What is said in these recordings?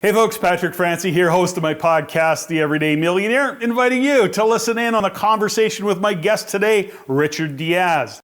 Hey folks, Patrick Francie here, host of my podcast, The Everyday Millionaire, inviting you to listen in on a conversation with my guest today, Richard Diaz.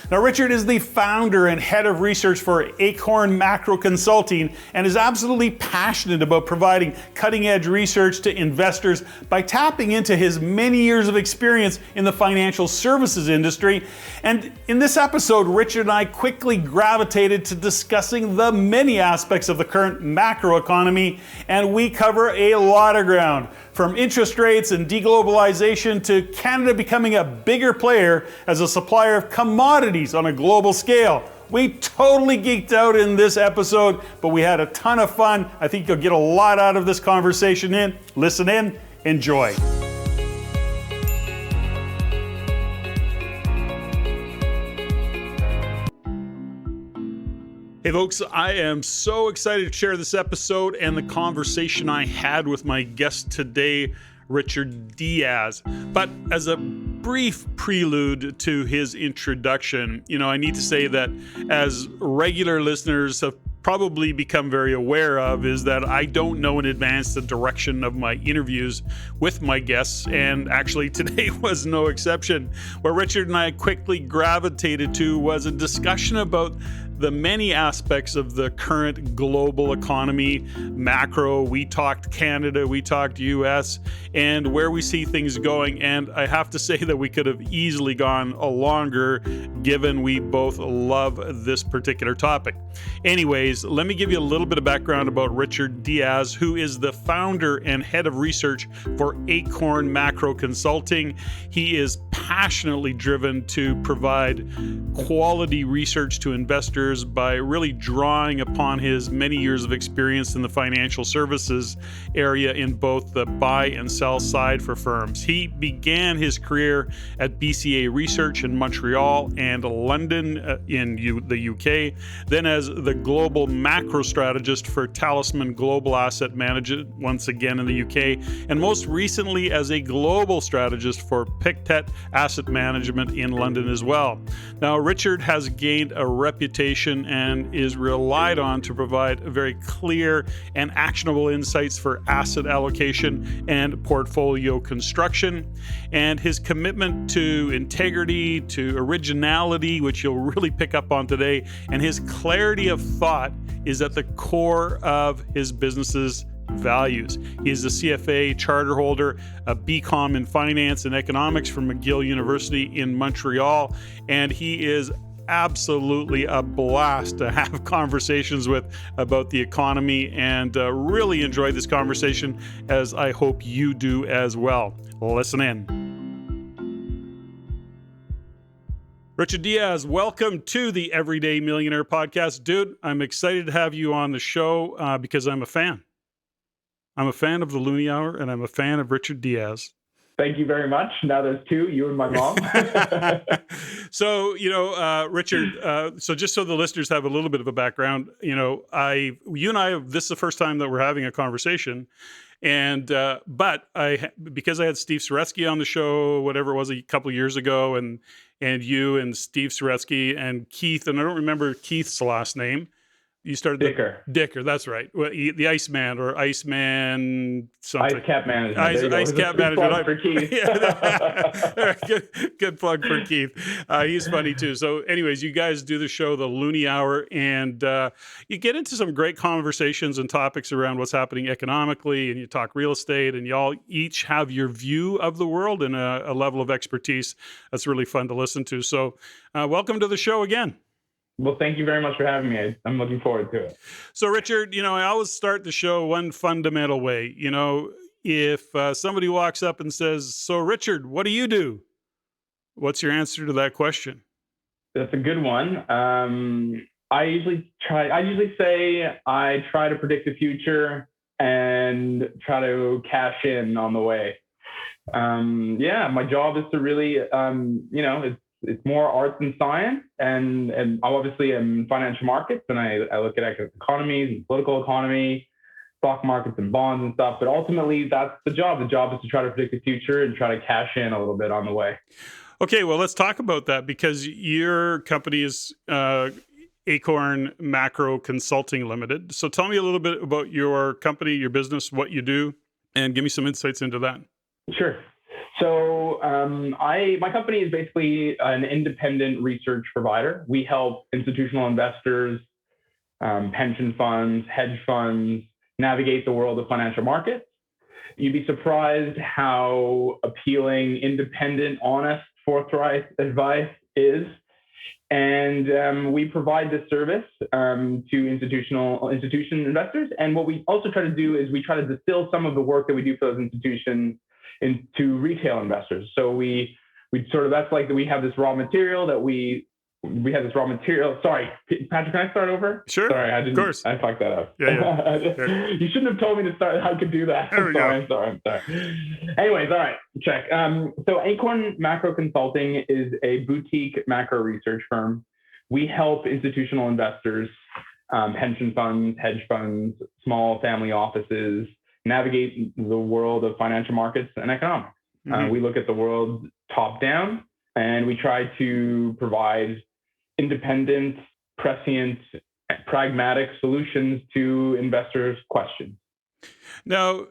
Now, Richard is the founder and head of research for Acorn Macro Consulting and is absolutely passionate about providing cutting-edge research to investors by tapping into his many years of experience in the financial services industry. And in this episode, Richard and I quickly gravitated to discussing the many aspects of the current macroeconomy, and we cover a lot of ground. From interest rates and deglobalization to Canada becoming a bigger player as a supplier of commodities on a global scale. We totally geeked out in this episode, but we had a ton of fun. I think you'll get a lot out of this conversation. Listen in, enjoy. Hey folks, I am so excited to share this episode and the conversation I had with my guest today, Richard Diaz. But as a brief prelude to his introduction, I need to say that as regular listeners have probably become very aware of is that I don't know in advance the direction of my interviews with my guests, and actually today was no exception. What Richard and I quickly gravitated to was a discussion about the many aspects of the current global economy, macro. We talked Canada, we talked US, and where we see things going. And I have to say that we could have easily gone longer given we both love this particular topic. Anyways, let me give you a little bit of background about Richard Diaz, who is the founder and head of research for Acorn Macro Consulting. He is passionately driven to provide quality research to investors by really drawing upon his many years of experience in the financial services area in both the buy and sell side for firms. He began his career at BCA Research in Montreal and London in the UK, then as the global macro strategist for Talisman Global Asset Management, once again in the UK, and most recently as a global strategist for Pictet Asset Management in London as well. Now, Richard has gained a reputation and is relied on to provide very clear and actionable insights for asset allocation and portfolio construction. And his commitment to integrity, to originality, which you'll really pick up on today, and his clarity of thought is at the core of his business's values. He is a CFA charter holder, a BCom in finance and economics from McGill University in Montreal, and he is absolutely a blast to have conversations with about the economy, and really enjoyed this conversation, as I hope you do as well. Listen in. Richard Diaz, welcome to the Everyday Millionaire podcast. Dude, I'm excited to have you on the show because I'm a fan. I'm a fan of the Loonie Hour, and I'm a fan of Richard Diaz. Thank you very much. Now there's two, you and my mom. So, Richard, so just so the listeners have a little bit of a background, you and I, this is the first time that we're having a conversation. And, but because I had Steve Saretsky on the show, whatever it was, a couple of years ago, and you and Steve Saretsky and Keith, and I don't remember Keith's last name. You started Dicker, that's right. Well, the Iceman or Iceman something. Ice Cap Management. Ice Cap Management. For Keith. Good plug for Keith. He's funny too. So anyways, you guys do the show, the Loonie Hour, and you get into some great conversations and topics around what's happening economically, and you talk real estate, and y'all each have your view of the world and a level of expertise that's really fun to listen to. So welcome to the show again. Well, thank you very much for having me. I'm looking forward to it. So, Richard, I always start the show one fundamental way. If somebody walks up and says, "So, Richard, what do you do?" What's your answer to that question? That's a good one. I usually say I try to predict the future and try to cash in on the way. My job is to really, it's more arts and science, and I obviously am in financial markets, and I look at economies and political economy, stock markets and bonds and stuff. But ultimately, that's the job. The job is to try to predict the future and try to cash in a little bit on the way. Okay, well, let's talk about that, because your company is Acorn Macro Consulting Limited. So tell me a little bit about your company, your business, what you do, and give me some insights into that. Sure. So my company is basically an independent research provider. We help institutional investors, pension funds, hedge funds navigate the world of financial markets. You'd be surprised how appealing independent, honest, forthright advice is. And we provide this service to institution investors. And what we also try to do is we try to distill some of the work that we do for those institutions into retail investors. So we sort of, that's like we have this raw material that we have this raw material. Sorry, Patrick, can I start over? Sure. Sorry, Of course. I fucked that up. Yeah. You shouldn't have told me to start. I could do that. I'm sorry. Anyways, all right, check. So Acorn Macro Consulting is a boutique macro research firm. We help institutional investors, pension funds, hedge funds, small family offices navigate the world of financial markets and economics. We look at the world top down, and we try to provide independent, prescient, pragmatic solutions to investors' questions. Now,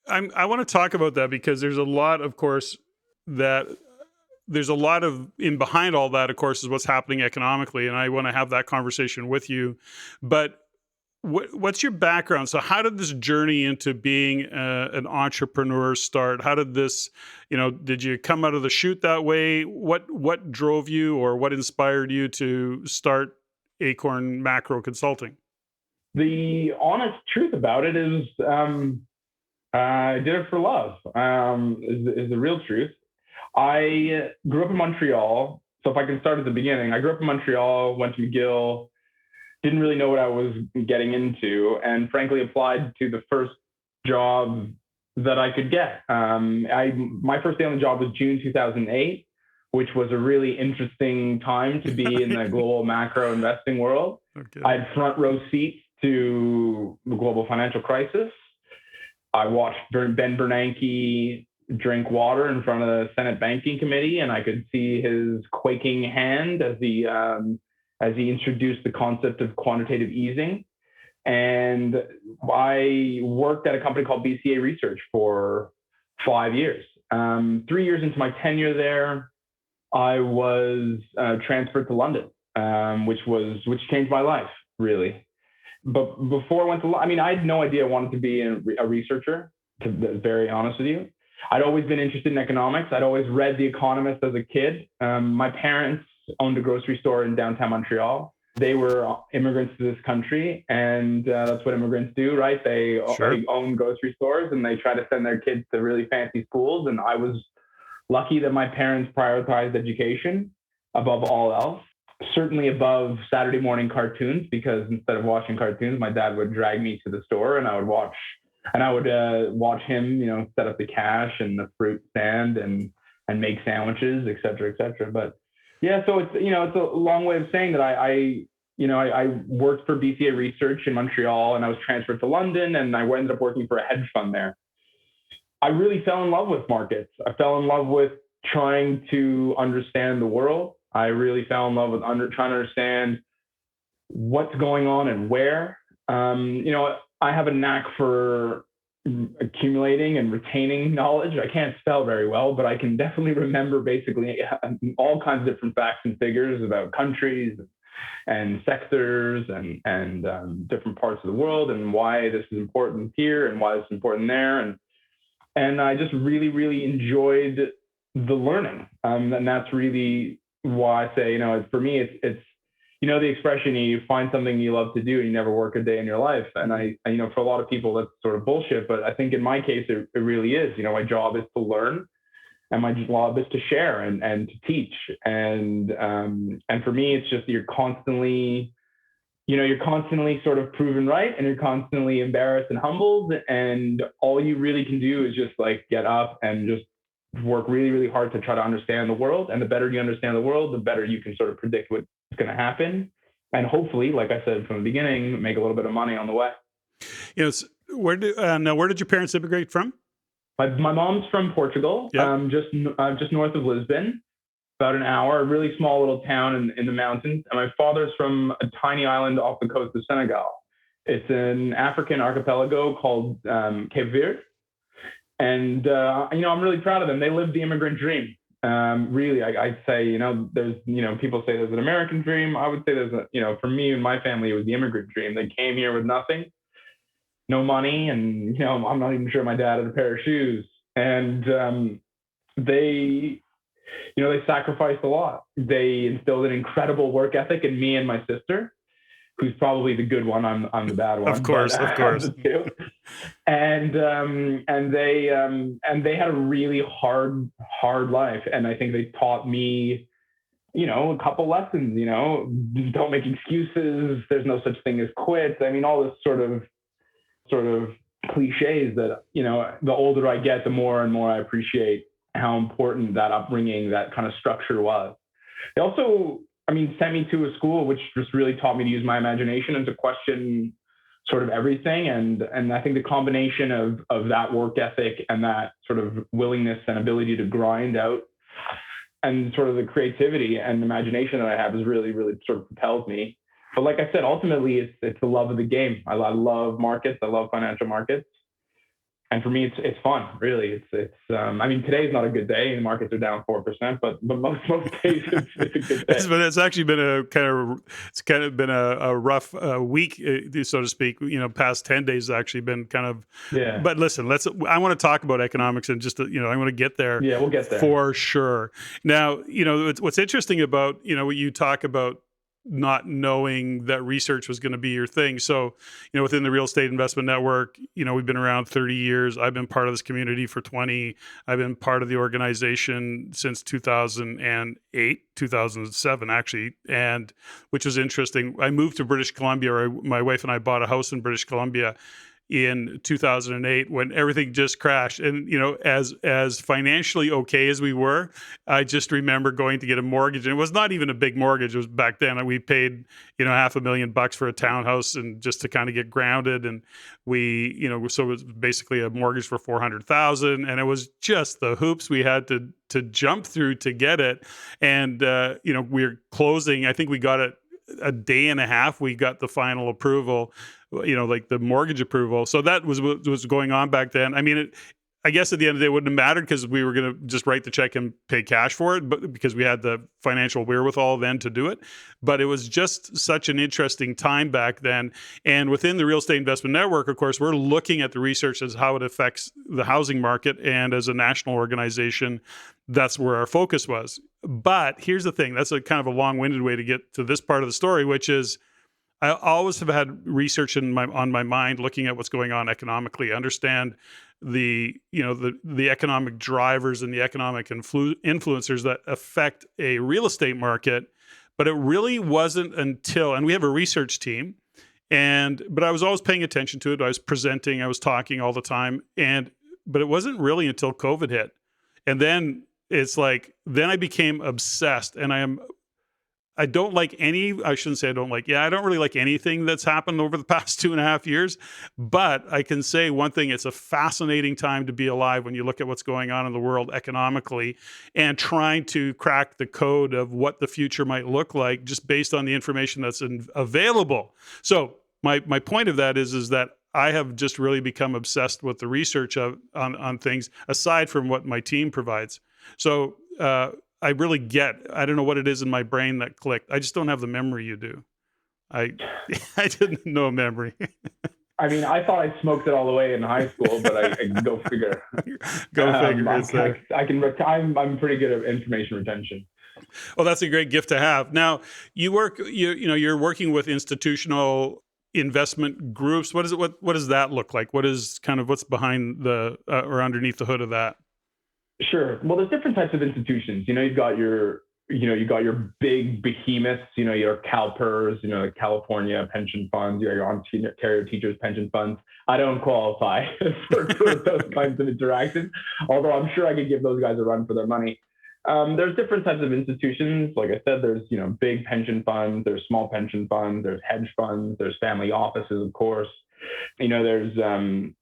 I want to talk about that because there's a lot, of course, in behind all that, of course, is what's happening economically, and I want to have that conversation with you. But what's your background? So how did this journey into being an entrepreneur start? How did this, did you come out of the chute that way? What drove you, or what inspired you to start Acorn Macro Consulting? The honest truth about it is I did it for love, is the real truth. I grew up in Montreal. So if I can start at the beginning, I grew up in Montreal, went to McGill, didn't really know what I was getting into, and frankly applied to the first job that I could get. My first day on the job was June 2008, which was a really interesting time to be in the global macro investing world. Okay. I had front row seats to the global financial crisis. I watched Ben Bernanke drink water in front of the Senate Banking Committee, and I could see his quaking hand as he introduced the concept of quantitative easing. And I worked at a company called BCA Research for 5 years. 3 years into my tenure there, I was transferred to London, which changed my life, really. But before I went to, I had no idea I wanted to be a researcher, to be very honest with you. I'd always been interested in economics. I'd always read The Economist as a kid. My parents owned a grocery store in downtown Montreal. They were immigrants to this country, and that's what immigrants do, right? They own grocery stores, and they try to send their kids to really fancy schools. And I was lucky that my parents prioritized education above all else, certainly above Saturday morning cartoons, because instead of watching cartoons, my dad would drag me to the store, and I would watch him, set up the cash and the fruit stand and make sandwiches, et cetera, et cetera. But yeah, so it's a long way of saying that I worked for BCA Research in Montreal, and I was transferred to London, and I ended up working for a hedge fund there. I really fell in love with markets. I fell in love with trying to understand the world. I really fell in love with trying to understand what's going on and where. I have a knack for accumulating and retaining knowledge. I can't spell very well, but I can definitely remember basically all kinds of different facts and figures about countries and sectors and different parts of the world, and why this is important here and why this is important there. And I just really, really enjoyed the learning. And that's really why I say, for me, it's the expression, you find something you love to do and you never work a day in your life. And I for a lot of people, that's sort of bullshit. But I think in my case, it really is. My job is to learn, and my job is to share and to teach. And for me, it's just you're constantly sort of proven right, and you're constantly embarrassed and humbled. And all you really can do is just like get up and just work really, really hard to try to understand the world. And the better you understand the world, the better you can sort of predict what's going to happen. And hopefully, like I said from the beginning, make a little bit of money on the way. Where did your parents immigrate from? My mom's from Portugal, just north of Lisbon. about an hour, a really small little town in the mountains. And my father's from a tiny island off the coast of Senegal. It's an African archipelago called Cape Verde. And, I'm really proud of them. They live the immigrant dream. Really, I'd say, there's, people say there's an American dream. I would say for me and my family, it was the immigrant dream. They came here with nothing, no money. And, I'm not even sure my dad had a pair of shoes. And they sacrificed a lot. They instilled an incredible work ethic in me and my sister, who's probably the good one. I'm the bad one. Of course. And they had a really hard life. And I think they taught me, a couple lessons, don't make excuses. There's no such thing as quit. I mean, all this sort of cliches that, the older I get, the more and more I appreciate how important that upbringing, that kind of structure was. They also, sent me to a school which just really taught me to use my imagination and to question sort of everything. And I think the combination of that work ethic and that sort of willingness and ability to grind out and sort of the creativity and imagination that I have has really, really sort of propelled me. But like I said, ultimately, it's the love of the game. I love markets. I love financial markets. And for me, it's fun, really. It's today's not a good day. The markets are down 4%, but most days it's a good day. But it's actually been a rough week, so to speak. Past 10 days has actually been kind of. Yeah. But listen, I want to talk about economics and just I want to get there. Yeah, we'll get there for sure. Now, what's interesting about what you talk about, not knowing that research was going to be your thing. So, within the Real Estate Investment Network, we've been around 30 years. I've been part of this community for 20. I've been part of the organization since 2008, 2007, actually, and which was interesting. I moved to British Columbia, my wife and I bought a house in British Columbia in 2008 when everything just crashed. And, as financially okay as we were, I just remember going to get a mortgage, and it was not even a big mortgage. It was back then we paid, $500,000 for a townhouse and just to kind of get grounded. And we, so it was basically a mortgage for $400,000. And it was just the hoops we had to jump through to get it. And, we're closing, I think we got it a day and a half. We got the final approval, like the mortgage approval. So that was what was going on back then. I guess at the end of the day, it wouldn't have mattered because we were going to just write the check and pay cash for it, but because we had the financial wherewithal then to do it. But it was just such an interesting time back then. And within the Real Estate Investment Network, of course, we're looking at the research as how it affects the housing market. And as a national organization, that's where our focus was. But here's the thing. That's a kind of a long-winded way to get to this part of the story, which is I always have had research on my mind, looking at what's going on economically, understand the economic drivers and the economic influencers that affect a real estate market. But it really wasn't until, and we have a research team, but I was always paying attention to it. I was presenting, I was talking all the time, but it wasn't really until COVID hit. And then it's like, then I became obsessed, and I don't like I shouldn't say I don't really like anything that's happened over the past 2.5 years, but I can say one thing, it's a fascinating time to be alive when you look at what's going on in the world economically and trying to crack the code of what the future might look like just based on the information that's available. So my point of that is that I have just really become obsessed with the research on things aside from what my team provides. So, I really I don't know what it is in my brain that clicked. I just don't have the memory you do. I didn't know memory. I thought I smoked it all the way in high school, but I go figure. I'm pretty good at information retention. Well, that's a great gift to have. Now, you're working with institutional investment groups. What does that look like? What's behind or underneath the hood of that? Sure. Well, there's different types of institutions. You've got your big behemoths, your CalPERS, California pension funds, your Ontario teachers pension funds. I don't qualify for those kinds of interactions, although I'm sure I could give those guys a run for their money. There's different types of institutions. Like I said, there's, big pension funds, there's small pension funds, there's hedge funds, there's family offices, of course. There's and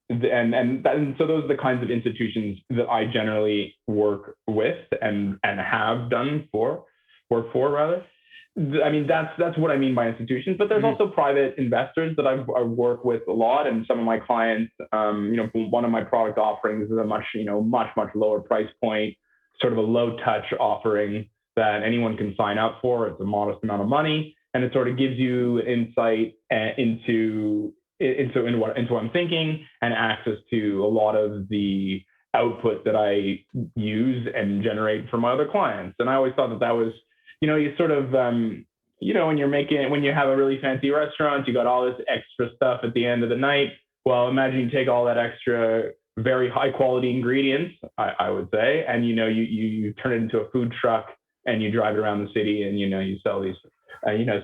so those are the kinds of institutions that I generally work with and have done work for rather. I mean, that's what I mean by institutions, but there's also private investors that I work with a lot, and some of my clients, one of my product offerings is a much lower price point, sort of a low touch offering that anyone can sign up for. It's a modest amount of money, and it sort of gives you insight into what I'm thinking and access to a lot of the output that I use and generate for my other clients. And I always thought that was, you sort of, when you have a really fancy restaurant, you got all this extra stuff at the end of the night. Well, imagine you take all that extra, very high quality ingredients, I would say, and, you turn it into a food truck and you drive it around the city and, you sell these,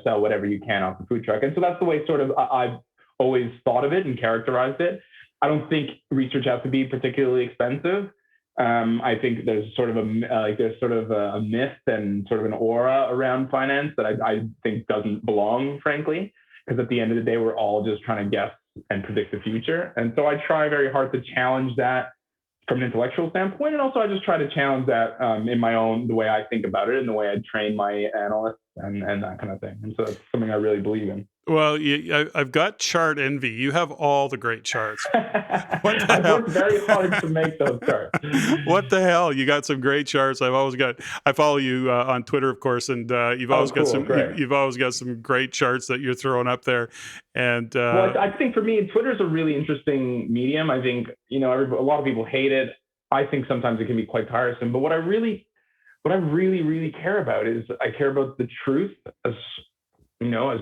sell whatever you can off the food truck. And so that's the way sort of I've always thought of it and characterized it. I don't think research has to be particularly expensive. I think there's sort of a myth and sort of an aura around finance that I think doesn't belong, frankly, because at the end of the day, we're all just trying to guess and predict the future. And so I try very hard to challenge that from an intellectual standpoint. And also I just try to challenge that in the way I think about it and the way I train my analysts and that kind of thing. And so that's something I really believe in. Well, I've got chart envy. You have all the great charts. What the I've hell? worked very hard to make those charts. What the hell? You got some great charts. I follow you on Twitter, of course, and you've always got some great charts that you're throwing up there. And well, I think for me, Twitter's a really interesting medium. I think, a lot of people hate it. I think sometimes it can be quite tiresome. But what I really, really care about is I care about the truth as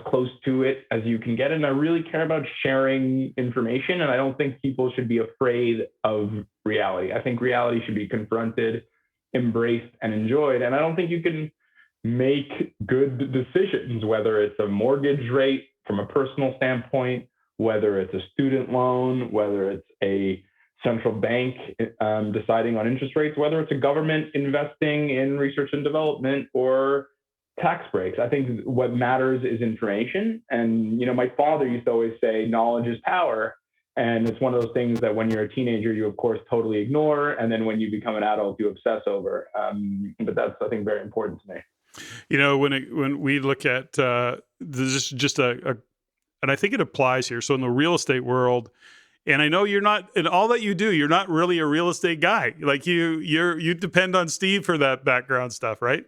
close to it as you can get. And I really care about sharing information. And I don't think people should be afraid of reality. I think reality should be confronted, embraced, and enjoyed. And I don't think you can make good decisions, whether it's a mortgage rate from a personal standpoint, whether it's a student loan, whether it's a central bank deciding on interest rates, whether it's a government investing in research and development or tax breaks. I think what matters is information. And, my father used to always say, knowledge is power. And it's one of those things that when you're a teenager, you, of course, totally ignore. And then when you become an adult, you obsess over. But that's, I think, very important to me. When we look at this, just and I think it applies here. So in the real estate world, and I know you're not, in all that you do, you're not really a real estate guy. Like you depend on Steve for that background stuff, right?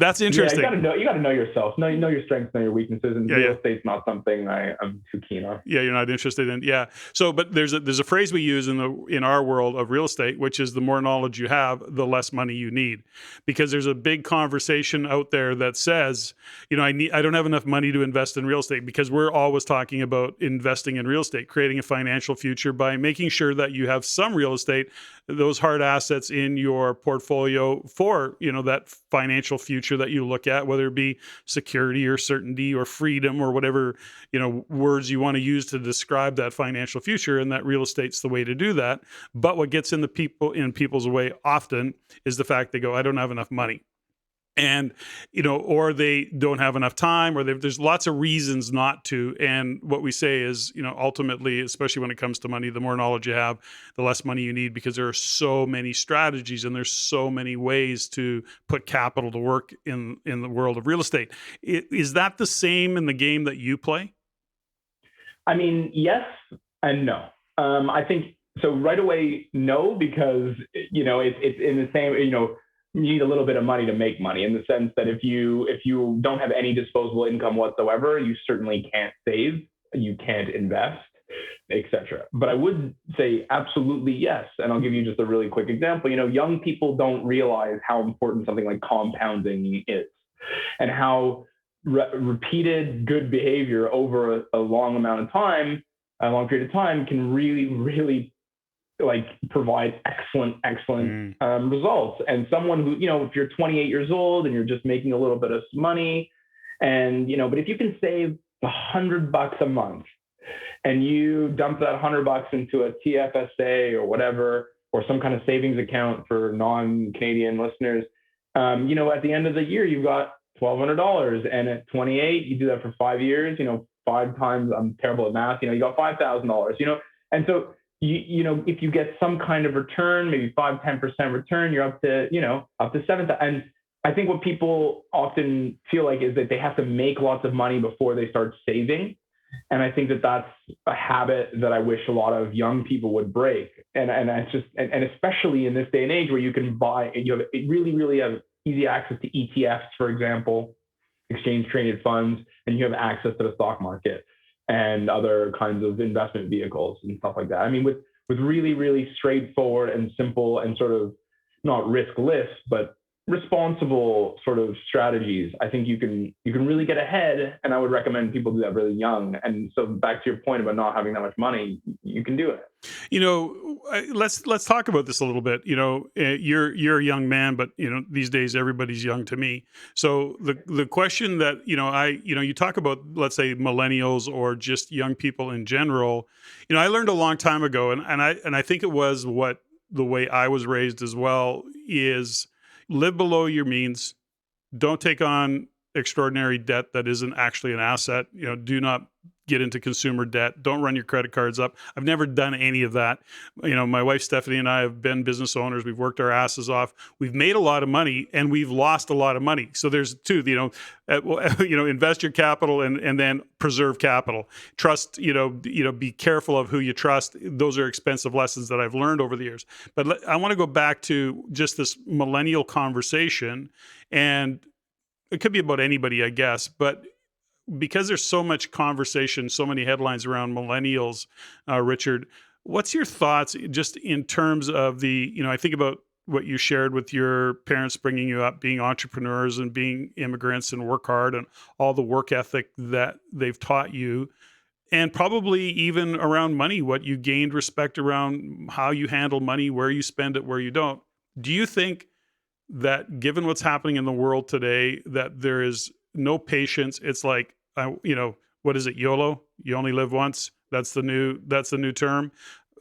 That's interesting. Yeah, you got to know yourself, know your strengths, know your weaknesses, and real estate's not something I'm too keen on. Yeah, you're not interested in. Yeah. So, but there's a phrase we use in our world of real estate, which is the more knowledge you have, the less money you need, because there's a big conversation out there that says, I don't have enough money to invest in real estate, because we're always talking about investing in real estate, creating a financial future by making sure that you have some real estate, those hard assets in your portfolio for, that financial future that you look at, whether it be security or certainty or freedom or whatever, words you want to use to describe that financial future. And that real estate's the way to do that. But what gets in people's way often is the fact they go, I don't have enough money. And, or they don't have enough time, or there's lots of reasons not to. And what we say is, ultimately, especially when it comes to money, the more knowledge you have, the less money you need, because there are so many strategies and there's so many ways to put capital to work in the world of real estate. Is that the same in the game that you play? I mean, yes and no. I think so right away, no, because, it's in the same, you need a little bit of money to make money, in the sense that if you don't have any disposable income whatsoever, you certainly can't save, you can't invest, etc. But I would say absolutely yes. And I'll give you just a really quick example. Young people don't realize how important something like compounding is, and how repeated good behavior over a long period of time can really, really provide excellent results. And someone who, if you're 28 years old and you're just making a little bit of money, and, but if you can save $100 a month and you dump that $100 into a TFSA or whatever, or some kind of savings account for non-Canadian listeners, at the end of the year, you've got $1,200. And at 28, you do that for 5 years, 5 times, I'm terrible at math, you got $5,000, and so if you get some kind of return, maybe 5-10% return, you're up to 7. And I think what people often feel like is that they have to make lots of money before they start saving. And I think that that's a habit that I wish a lot of young people would break. And it's just, and especially in this day and age where you can buy, really have easy access to ETFs, for example, exchange traded funds, and you have access to the stock market and other kinds of investment vehicles and stuff like that. I mean, with really, really straightforward and simple and sort of not riskless, but responsible sort of strategies, I think you can really get ahead. And I would recommend people do that really young. And so back to your point about not having that much money, you can do it. Let's talk about this a little bit. You're a young man, but these days everybody's young to me. So the question that you talk about, let's say millennials or just young people in general. I learned a long time ago, and I think it was the way I was raised as well, is live below your means. Don't take on extraordinary debt that isn't actually an asset. Do not get into consumer debt. Don't run your credit cards up. I've never done any of that. My wife Stephanie and I have been business owners. We've worked our asses off. We've made a lot of money and we've lost a lot of money. So there's two. Invest your capital and then preserve capital. Trust. Be careful of who you trust. Those are expensive lessons that I've learned over the years. But I want to go back to just this millennial conversation, and it could be about anybody, I guess, but because there's so much conversation, so many headlines around millennials, Richard, what's your thoughts just in terms of I think about what you shared with your parents bringing you up, being entrepreneurs and being immigrants and work hard and all the work ethic that they've taught you, and probably even around money, what you gained respect around how you handle money, where you spend it, where you don't. Do you think that given what's happening in the world today, that there is no patience? It's like, what is it? YOLO? You only live once. That's the new term.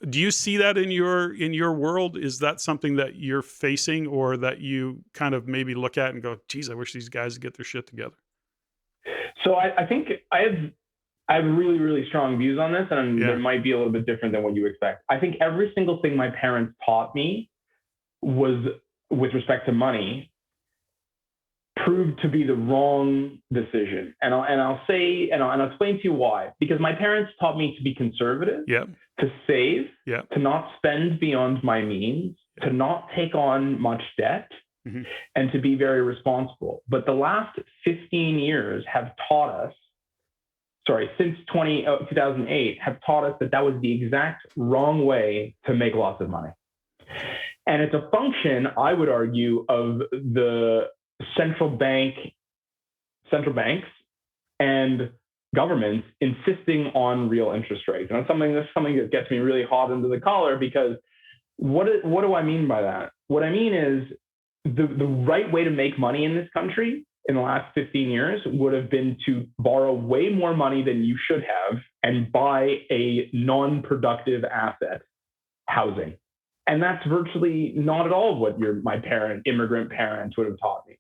Do you see that in your world? Is that something that you're facing, or that you kind of maybe look at and go, geez, I wish these guys would get their shit together? So I think I have really, really strong views on this, and They might be a little bit different than what you expect. I think every single thing my parents taught me was, with respect to money, proved to be the wrong decision. And I'll explain to you why. Because my parents taught me to be conservative, to save, to not spend beyond my means, to not take on much debt, and to be very responsible. But the last 15 years have taught us, since 2008, have taught us that was the exact wrong way to make lots of money. And it's a function, I would argue, of the central banks and governments insisting on real interest rates. And that's something that gets me really hot under the collar, because what do I mean by that? What I mean is the right way to make money in this country in the last 15 years would have been to borrow way more money than you should have and buy a non-productive asset, housing. And that's virtually not at all what my immigrant parents would have taught me.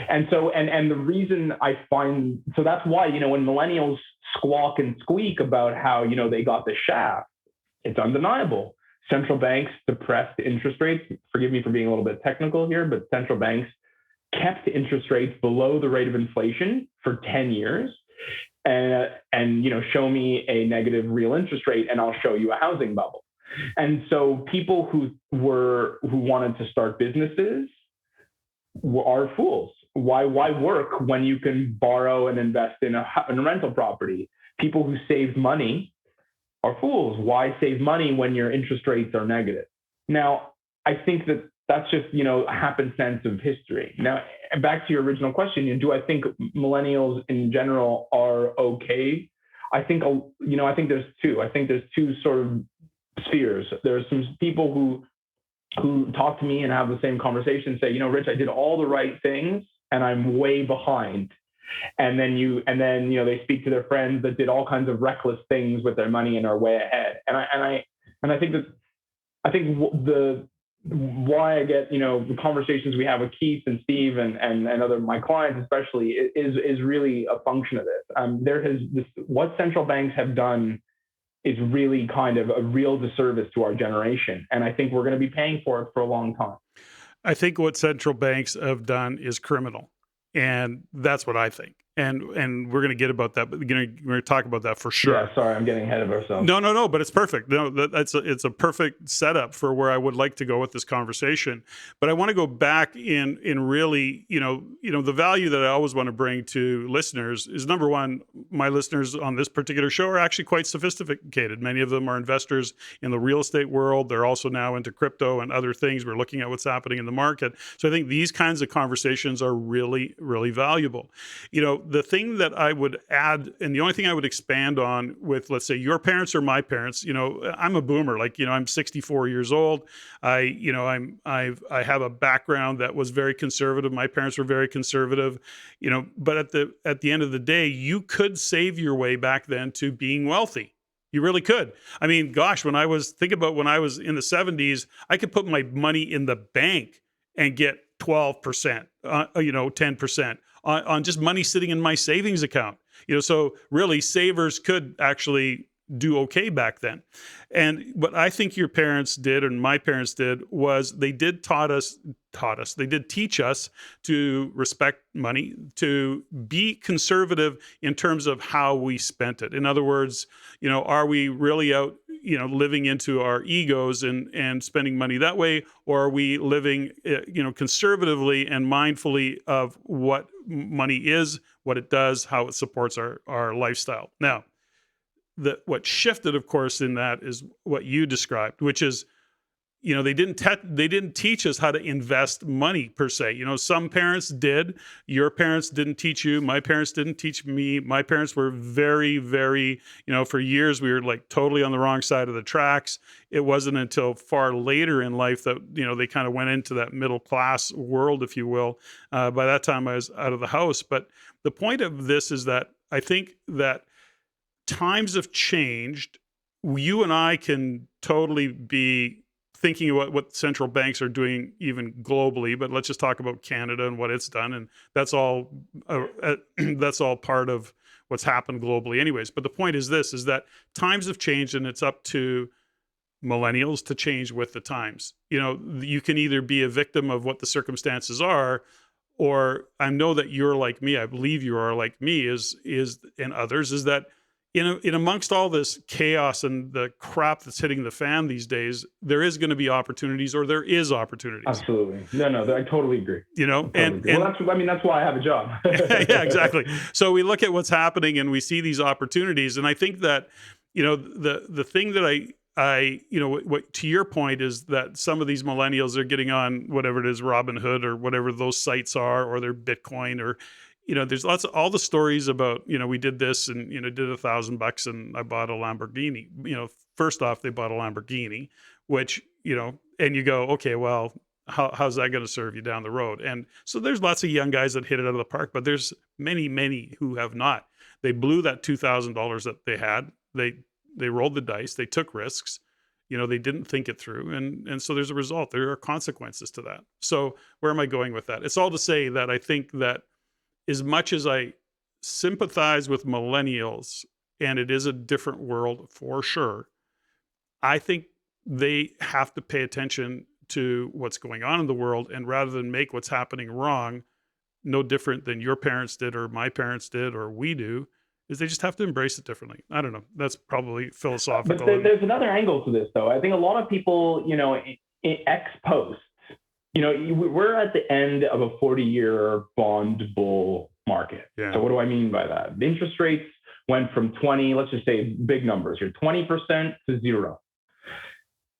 And so, and the reason I find, so that's why, when millennials squawk and squeak about how, they got the shaft, it's undeniable. Central banks suppressed interest rates. Forgive me for being a little bit technical here, but central banks kept interest rates below the rate of inflation for 10 years. And show me a negative real interest rate and I'll show you a housing bubble. And so people who wanted to start businesses are fools. Why work when you can borrow and invest in a rental property? People who save money are fools. Why save money when your interest rates are negative? Now, I think that's just, a happenstance of history. Now, back to your original question, do I think millennials in general are okay? I think there's two. I think there's two sort of spheres. There's some people who talk to me and have the same conversation, say, Rich, I did all the right things and I'm way behind. And then they speak to their friends that did all kinds of reckless things with their money and are way ahead. And I think why I get, the conversations we have with Keith and Steve and other my clients especially is really a function of this. What central banks have done is really kind of a real disservice to our generation, and I think we're going to be paying for it for a long time. I think what central banks have done is criminal, and that's what I think. And we're going to get about that, but we're going to talk about that for sure. Yeah, sorry, I'm getting ahead of ourselves. No, but it's perfect. No, it's a perfect setup for where I would like to go with this conversation. But I want to go back in really, the value that I always want to bring to listeners is, number one, my listeners on this particular show are actually quite sophisticated. Many of them are investors in the real estate world. They're also now into crypto and other things. We're looking at what's happening in the market. So I think these kinds of conversations are really, really valuable. The thing that I would add, and the only thing I would expand on with, let's say, your parents or my parents, I'm a boomer. I'm 64 years old. I have a background that was very conservative. My parents were very conservative, but at the end of the day, you could save your way back then to being wealthy. You really could. I mean, gosh, when I was in the 70s, I could put my money in the bank and get 12%, 10%. On just money sitting in my savings account. So really savers could actually do okay back then. And what I think your parents did and my parents did was they did they did teach us to respect money, to be conservative in terms of how we spent it. In other words, are we really out living into our egos and spending money that way, or are we living, conservatively and mindfully of what money is, what it does, how it supports our lifestyle? Now, what shifted, of course, in that is what you described, which is, they didn't teach us how to invest money per se. Some parents did. Your parents didn't teach you. My parents didn't teach me. My parents were very, very, for years we were like totally on the wrong side of the tracks. It wasn't until far later in life that, they kind of went into that middle class world, if you will. By that time I was out of the house. But the point of this is that I think that times have changed. You and I can totally be thinking about what central banks are doing even globally, but let's just talk about Canada and what it's done, and that's all part of what's happened globally anyways. But the point is this, is that times have changed, and it's up to millennials to change with the times. You can either be a victim of what the circumstances are, or I know that you're like me, I believe you are like me, and others, is that in amongst all this chaos and the crap that's hitting the fan these days, there is going to be opportunities, or there is opportunities. Absolutely. No, I totally agree. That's why I have a job. Yeah, exactly. So we look at what's happening and we see these opportunities. And I think that, the thing that I what to your point is that some of these millennials are getting on whatever it is, Robinhood or whatever those sites are, or their Bitcoin, or there's all the stories about, we did this and, did $1,000 and I bought a Lamborghini. First off, they bought a Lamborghini, which, and you go, okay, well, how's that going to serve you down the road? And so there's lots of young guys that hit it out of the park, but there's many, many who have not. They blew that $2,000 that they had. They rolled the dice. They took risks. They didn't think it through. And so there's a result. There are consequences to that. So where am I going with that? It's all to say that I think that as much as I sympathize with millennials, and it is a different world for sure, I think they have to pay attention to what's going on in the world, and rather than make what's happening wrong, no different than your parents did or my parents did or we do, is they just have to embrace it differently. I don't know. That's probably philosophical. But there's another angle to this, though. I think a lot of people, in ex post, we're at the end of a 40-year bond bull market. Yeah. So what do I mean by that? The interest rates went from 20, let's just say big numbers here, 20% to zero.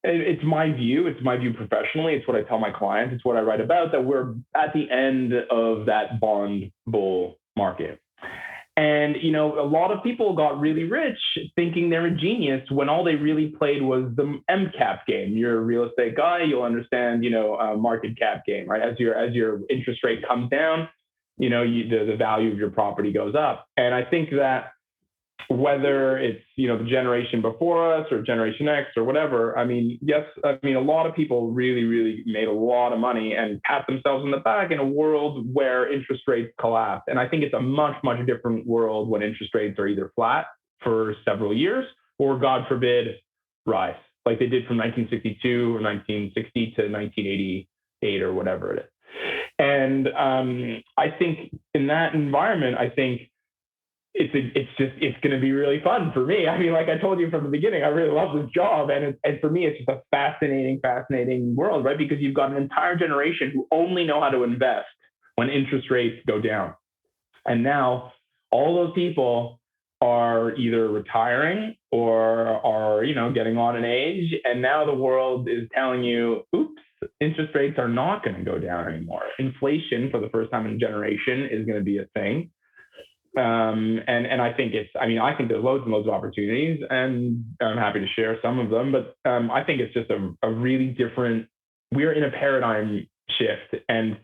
It's my view professionally. It's what I tell my clients. It's what I write about, that we're at the end of that bond bull market. And, a lot of people got really rich thinking they're a genius when all they really played was the MCAP game. You're a real estate guy, you'll understand, market cap game, right? As your interest rate comes down, the value of your property goes up. And I think that whether it's, the generation before us or Generation X or whatever. I mean, yes, a lot of people really, really made a lot of money and pat themselves on the back in a world where interest rates collapse. And I think it's a much, much different world when interest rates are either flat for several years or, God forbid, rise, like they did from 1962 or 1960 to 1988 or whatever it is. And I think in that environment, I think it's going to be really fun for me. I mean, like I told you from the beginning, I really love this job. And for me, it's just a fascinating world, right? Because you've got an entire generation who only know how to invest when interest rates go down. And now all those people are either retiring or are, getting on in age. And now the world is telling you, oops, interest rates are not going to go down anymore. Inflation for the first time in a generation is going to be a thing. And I think I think there's loads and loads of opportunities, and I'm happy to share some of them, but I think it's just a really different, we're in a paradigm shift. And,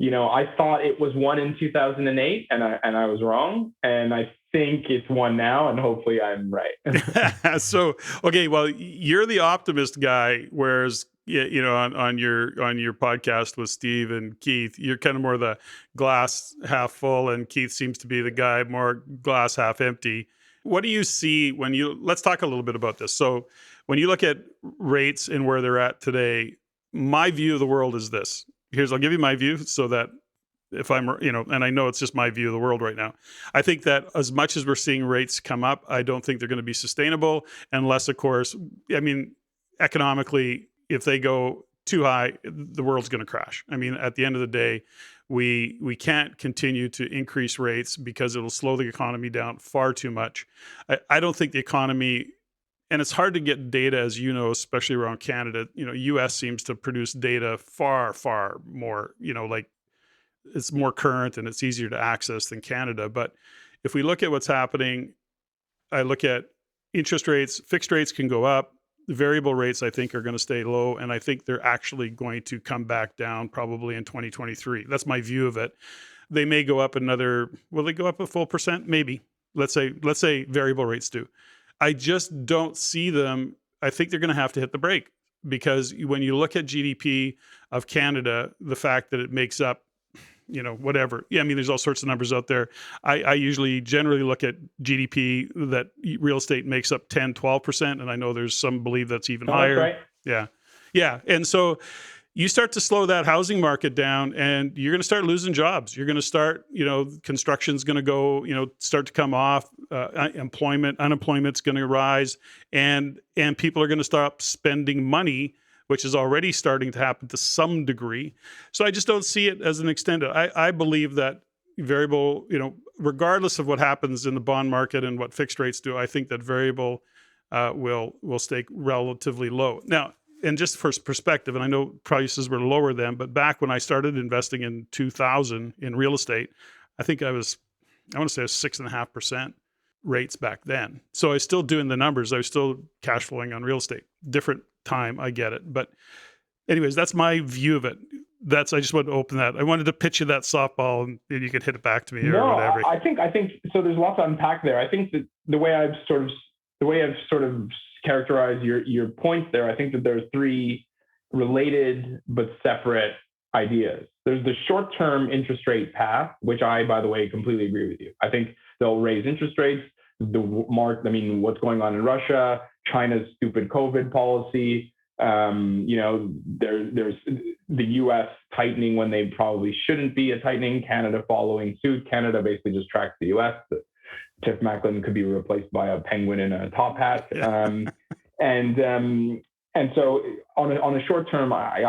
I thought it was one in 2008 and I was wrong. And I think it's one now, and hopefully I'm right. So, okay, well, you're the optimist guy, whereas on your podcast with Steve and Keith, you're kind of more the glass half full, and Keith seems to be the guy more glass half empty. What do you see let's talk a little bit about this. So when you look at rates and where they're at today, my view of the world is this. I'll give you my view so that if I'm, and I know it's just my view of the world right now. I think that as much as we're seeing rates come up, I don't think they're going to be sustainable unless, of course, economically, if they go too high, the world's going to crash. I mean, at the end of the day, we can't continue to increase rates because it'll slow the economy down far too much. I don't think the economy, and it's hard to get data, as you know, especially around Canada. US seems to produce data far, far more, like it's more current and it's easier to access than Canada. But if we look at what's happening, I look at interest rates, fixed rates can go up. The variable rates, I think, are going to stay low. And I think they're actually going to come back down probably in 2023. That's my view of it. They may go up will they go up a full percent? Maybe. Let's say variable rates do. I just don't see them. I think they're going to have to hit the brake, because when you look at GDP of Canada, the fact that it makes up, whatever. Yeah, I mean, there's all sorts of numbers out there. I usually generally look at GDP that real estate makes up 10, 12%. And I know there's some believe that's even higher. That's right. Yeah. Yeah. And so you start to slow that housing market down, and you're going to start losing jobs. You're going to start, construction's going to go, start to come off. Unemployment's going to rise, and people are going to stop spending money, which is already starting to happen to some degree. So I just don't see it as an extended. I believe that variable, regardless of what happens in the bond market and what fixed rates do, I think that variable will stay relatively low. Now, and just for perspective, and I know prices were lower then, but back when I started investing in 2000 in real estate, I think I want to say 6.5% rates back then. So I was still doing the numbers. I was still cash flowing on real estate. Different time, I get it. But anyways, that's my view of it. I just wanted to open that. I wanted to pitch you that softball, and you could hit it back to me or whatever. I think so. There's lots to unpack there. I think that the way I've sort of characterized your points there, I think that there's three related but separate ideas. There's the short-term interest rate path, which I, by the way, completely agree with you. I think they'll raise interest rates. What's going on in Russia, China's stupid COVID policy, there's the US tightening when they probably shouldn't be a tightening, Canada following suit. Canada basically just tracks the US. Tiff Macklin could be replaced by a penguin in a top hat. And so on the short term, I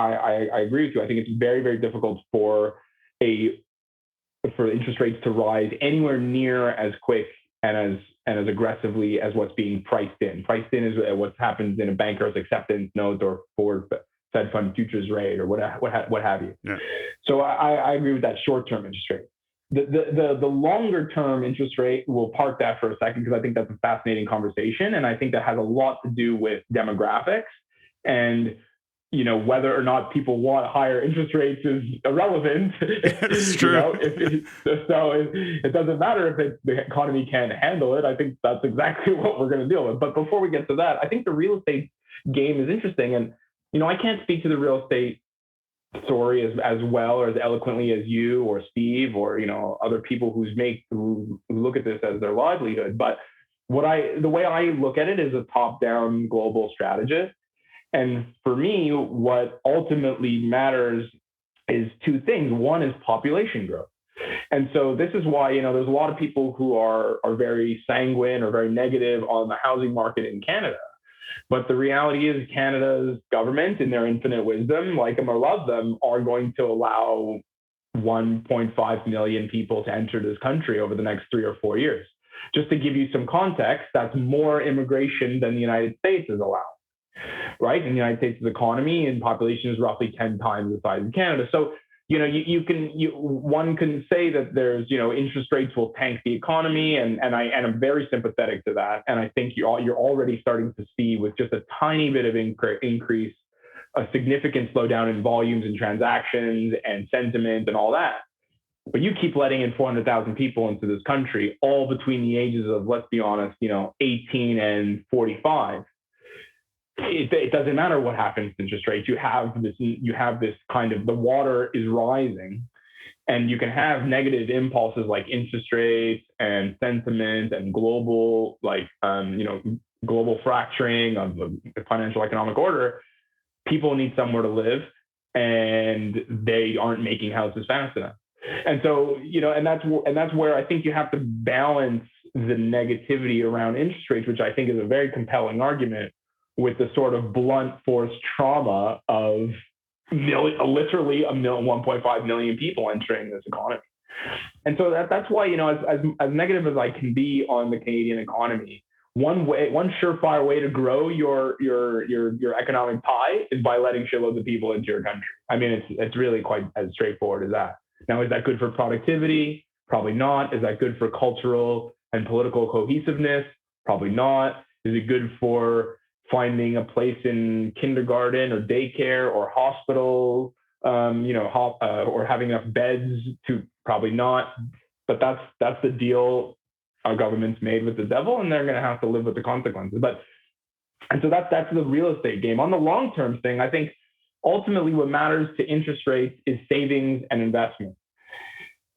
agree with you. I think it's very, very difficult for interest rates to rise anywhere near as quick and as aggressively as what's being priced in. Priced in is what happens in a banker's acceptance note or forward Fed fund futures rate or what have you. Yeah. So I agree with that short-term interest rate. The longer term interest rate, we'll park that for a second because I think that's a fascinating conversation. And I think that has a lot to do with demographics and whether or not people want higher interest rates is irrelevant. It's true. So it doesn't matter if the economy can't handle it. I think that's exactly what we're going to deal with. But before we get to that, I think the real estate game is interesting. And, I can't speak to the real estate story as well or as eloquently as you or Steve or, other people who look at this as their livelihood. But the way I look at it is a top-down global strategist. And for me, what ultimately matters is two things. One is population growth. And so this is why, there's a lot of people who are very sanguine or very negative on the housing market in Canada. But the reality is Canada's government, in their infinite wisdom, like them or love them, are going to allow 1.5 million people to enter this country over the next 3 or 4 years. Just to give you some context, that's more immigration than the United States is allowed. Right? In the United States' economy and population is roughly 10 times the size of Canada. So, one can say that there's, interest rates will tank the economy, and I'm very sympathetic to that. And I think you're already starting to see, with just a tiny bit of increase, a significant slowdown in volumes and transactions and sentiment and all that. But you keep letting in 400,000 people into this country, all between the ages of, let's be honest, 18 and 45. It doesn't matter what happens to interest rates. You have this kind of, the water is rising, and you can have negative impulses like interest rates and sentiment and global, global fracturing of the financial economic order. People need somewhere to live, and they aren't making houses fast enough. And so, and that's where I think you have to balance the negativity around interest rates, which I think is a very compelling argument, with the sort of blunt force trauma of literally 1.5 million people entering this economy. And so that's why, as negative as I can be on the Canadian economy, one surefire way to grow your economic pie is by letting shitloads of people into your country. I mean, it's really quite as straightforward as that. Now, is that good for productivity? Probably not. Is that good for cultural and political cohesiveness? Probably not. Is it good for finding a place in kindergarten or daycare or hospital, or having enough beds? To probably not. But that's the deal our government's made with the devil, and they're going to have to live with the consequences. And so that's the real estate game. On the long-term thing, I think ultimately what matters to interest rates is savings and investment.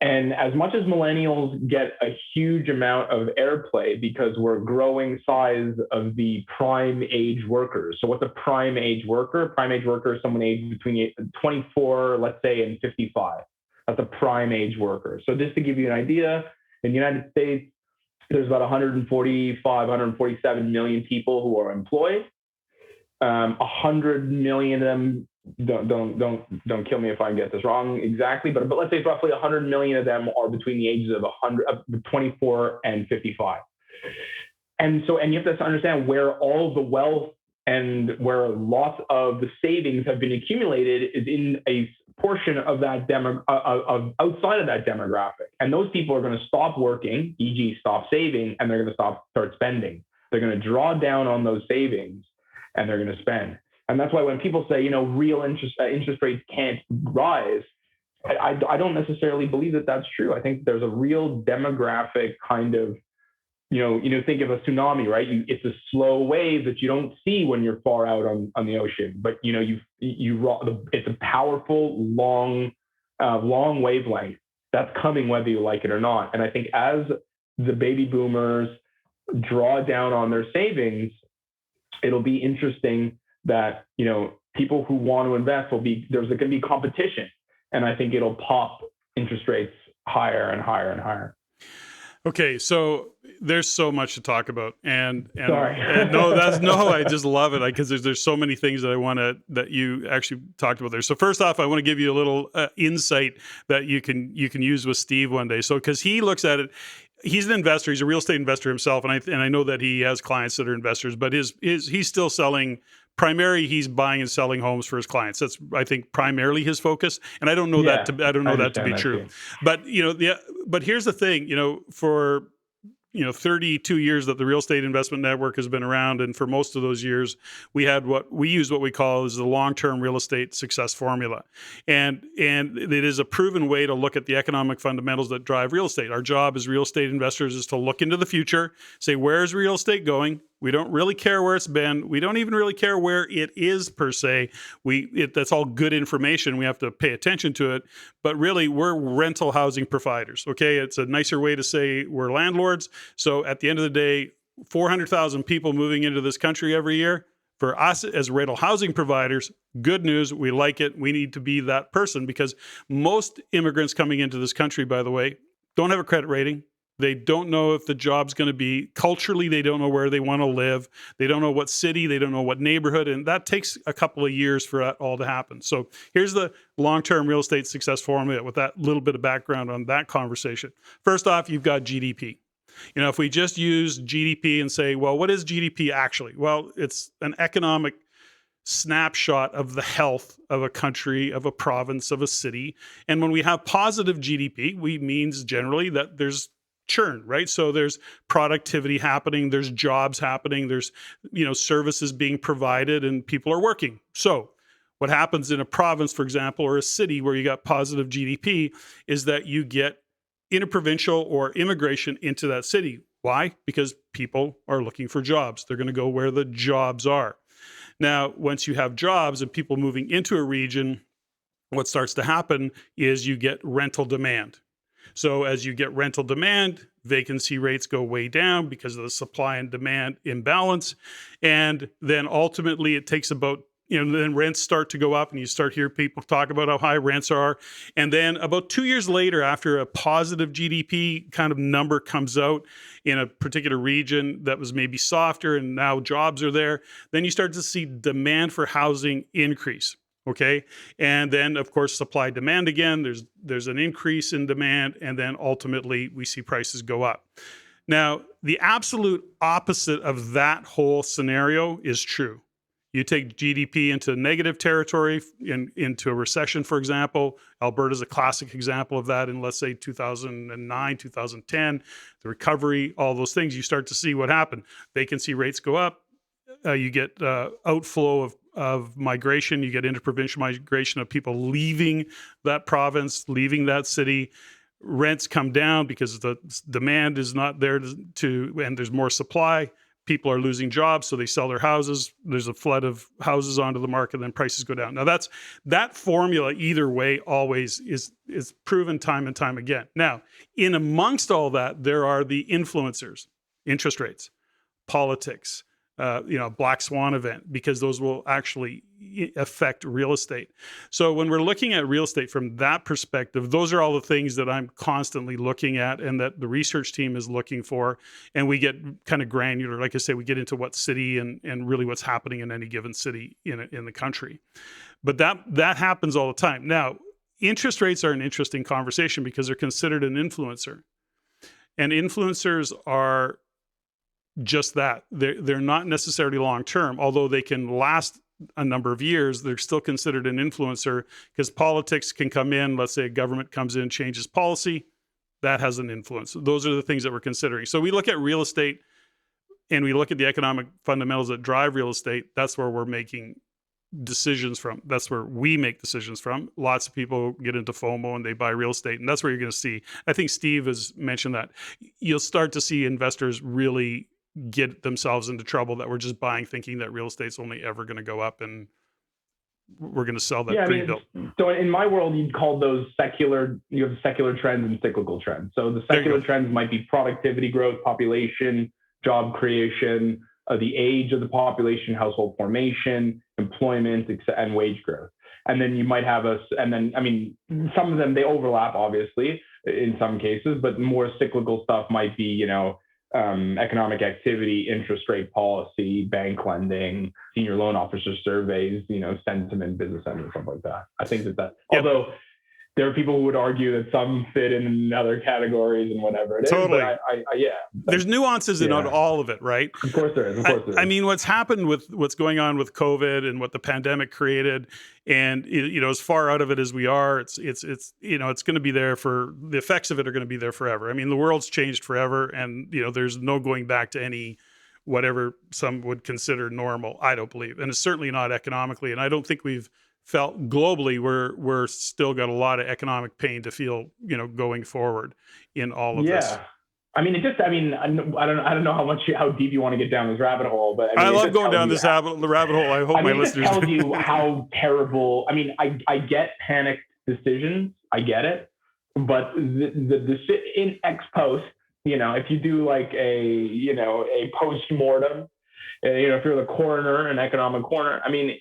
And as much as millennials get a huge amount of airplay because we're growing size of the prime age workers. So what's a prime age worker? Prime age worker is someone aged between 24, let's say, and 55. That's a prime age worker. So just to give you an idea, in the United States, there's about 147 million people who are employed. 100 million of them, don't kill me if I get this wrong exactly, but let's say roughly 100 million of them are between the ages of 24 and 55. And you have to understand where all the wealth and where lots of the savings have been accumulated is in a portion of that outside of that demographic. And those people are going to stop working, e.g. stop saving, and they're going to start spending. They're going to draw down on those savings, and they're going to spend. And that's why when people say, real interest rates can't rise, I don't necessarily believe that that's true. I think there's a real demographic kind of, think of a tsunami, right? It's a slow wave that you don't see when you're far out on the ocean, but it's a powerful, long wavelength that's coming whether you like it or not. And I think as the baby boomers draw down on their savings, it'll be interesting that, people who want to invest there's going to be competition. And I think it'll pop interest rates higher and higher and higher. Okay, so there's so much to talk about, and Sorry. I just love it because there's so many things that you actually talked about there. So first off, I want to give you a little insight that you can use with Steve one day. So because he looks at it. He's an investor. He's a real estate investor himself, and I know that he has clients that are investors. But he's still selling. Primarily, he's buying and selling homes for his clients. That's, I think, primarily his focus. And I don't know that to be true. But but here's the thing. For 32 years that the Real Estate Investment Network has been around, and for most of those years, we used what we call is the long-term real estate success formula, and it is a proven way to look at the economic fundamentals that drive real estate. Our job as real estate investors is to look into the future, say, where is real estate going? We don't really care where it's been. We don't even really care where it is per se. That's all good information. We have to pay attention to it. But really, we're rental housing providers. Okay, it's a nicer way to say we're landlords. So at the end of the day, 400,000 people moving into this country every year. For us as rental housing providers, good news. We like it. We need to be that person because most immigrants coming into this country, by the way, don't have a credit rating. They don't know if the job's going to be culturally. They don't know where they want to live. They don't know what city. They don't know what neighborhood. And that takes a couple of years for that all to happen. So here's the long-term real estate success formula with that little bit of background on that conversation. First off, you've got GDP. If we just use GDP and say, well, what is GDP actually? Well, it's an economic snapshot of the health of a country, of a province, of a city. And when we have positive GDP, we means generally that there's churn, right? So there's productivity happening, there's jobs happening, there's services being provided, and people are working. So what happens in a province, for example, or a city where you got positive GDP is that you get interprovincial or immigration into that city. Why? Because people are looking for jobs. They're going to go where the jobs are. Now, once you have jobs and people moving into a region, what starts to happen is you get rental demand. So as you get rental demand, vacancy rates go way down because of the supply and demand imbalance. And then ultimately it takes about, then rents start to go up and you start hearing people talk about how high rents are. And then about 2 years later, after a positive GDP kind of number comes out in a particular region that was maybe softer and now jobs are there, then you start to see demand for housing increase. Okay. And then, of course, supply demand again, there's an increase in demand. And then ultimately we see prices go up. Now, the absolute opposite of that whole scenario is true. You take GDP into negative territory, into a recession, for example. Alberta's a classic example of that in, let's say, 2009, 2010, the recovery, all those things. You start to see what happened. Vacancy rates go up. You get outflow of migration. You get interprovincial migration of people leaving that province, leaving that city. Rents come down because the demand is not there and there's more supply. People are losing jobs, so they sell their houses. There's a flood of houses onto the market, and then prices go down. Now, that formula either way always is proven time and time again. Now, in amongst all that, there are the influencers, interest rates, politics, black swan event, because those will actually affect real estate. So when we're looking at real estate from that perspective, those are all the things that I'm constantly looking at and that the research team is looking for. And we get kind of granular. Like I say, we get into what city and really what's happening in any given city in the country. But that happens all the time. Now, interest rates are an interesting conversation because they're considered an influencer. And influencers are just that. They're not necessarily long-term, although they can last a number of years. They're still considered an influencer because politics can come in. Let's say a government comes in, changes policy, that has an influence. Those are the things that we're considering. So we look at real estate and we look at the economic fundamentals that drive real estate. That's where we're making decisions from. That's where we make decisions from. Lots of people get into FOMO and they buy real estate, and that's where you're going to see. I think Steve has mentioned that you'll start to see investors really get themselves into trouble that we're just buying thinking that real estate's only ever going to go up and we're going to sell that pre-built. So in my world, you'd call those you have secular trends and cyclical trends. So the secular trends might be productivity growth, population, job creation, the age of the population, household formation, employment, and wage growth. And then you might have some of them, they overlap obviously in some cases, but more cyclical stuff might be, economic activity, interest rate policy, bank lending, senior loan officer surveys, sentiment, business sentiment, stuff like that. I think that. Yep. Although there are people who would argue that some fit in other categories and whatever it is. Totally. But yeah. There's nuances in all of it, right? Of course there is. Of course there is. I mean, what's happened with what's going on with COVID and what the pandemic created, and as far out of it as we are, it's going to be there for the effects of it are going to be there forever. I mean, the world's changed forever, and there's no going back to any whatever some would consider normal. I don't believe, and it's certainly not economically, and I don't think we've felt globally we're still got a lot of economic pain to feel going forward in all of this. I mean, I don't know how deep you want to get down this rabbit hole, but I love going down this rabbit hole. I hope my listeners tells you how terrible. I mean, I get panicked decisions, I get it, but the in ex post, if you do like a post mortem, if you're the coroner, an economic coroner, I mean,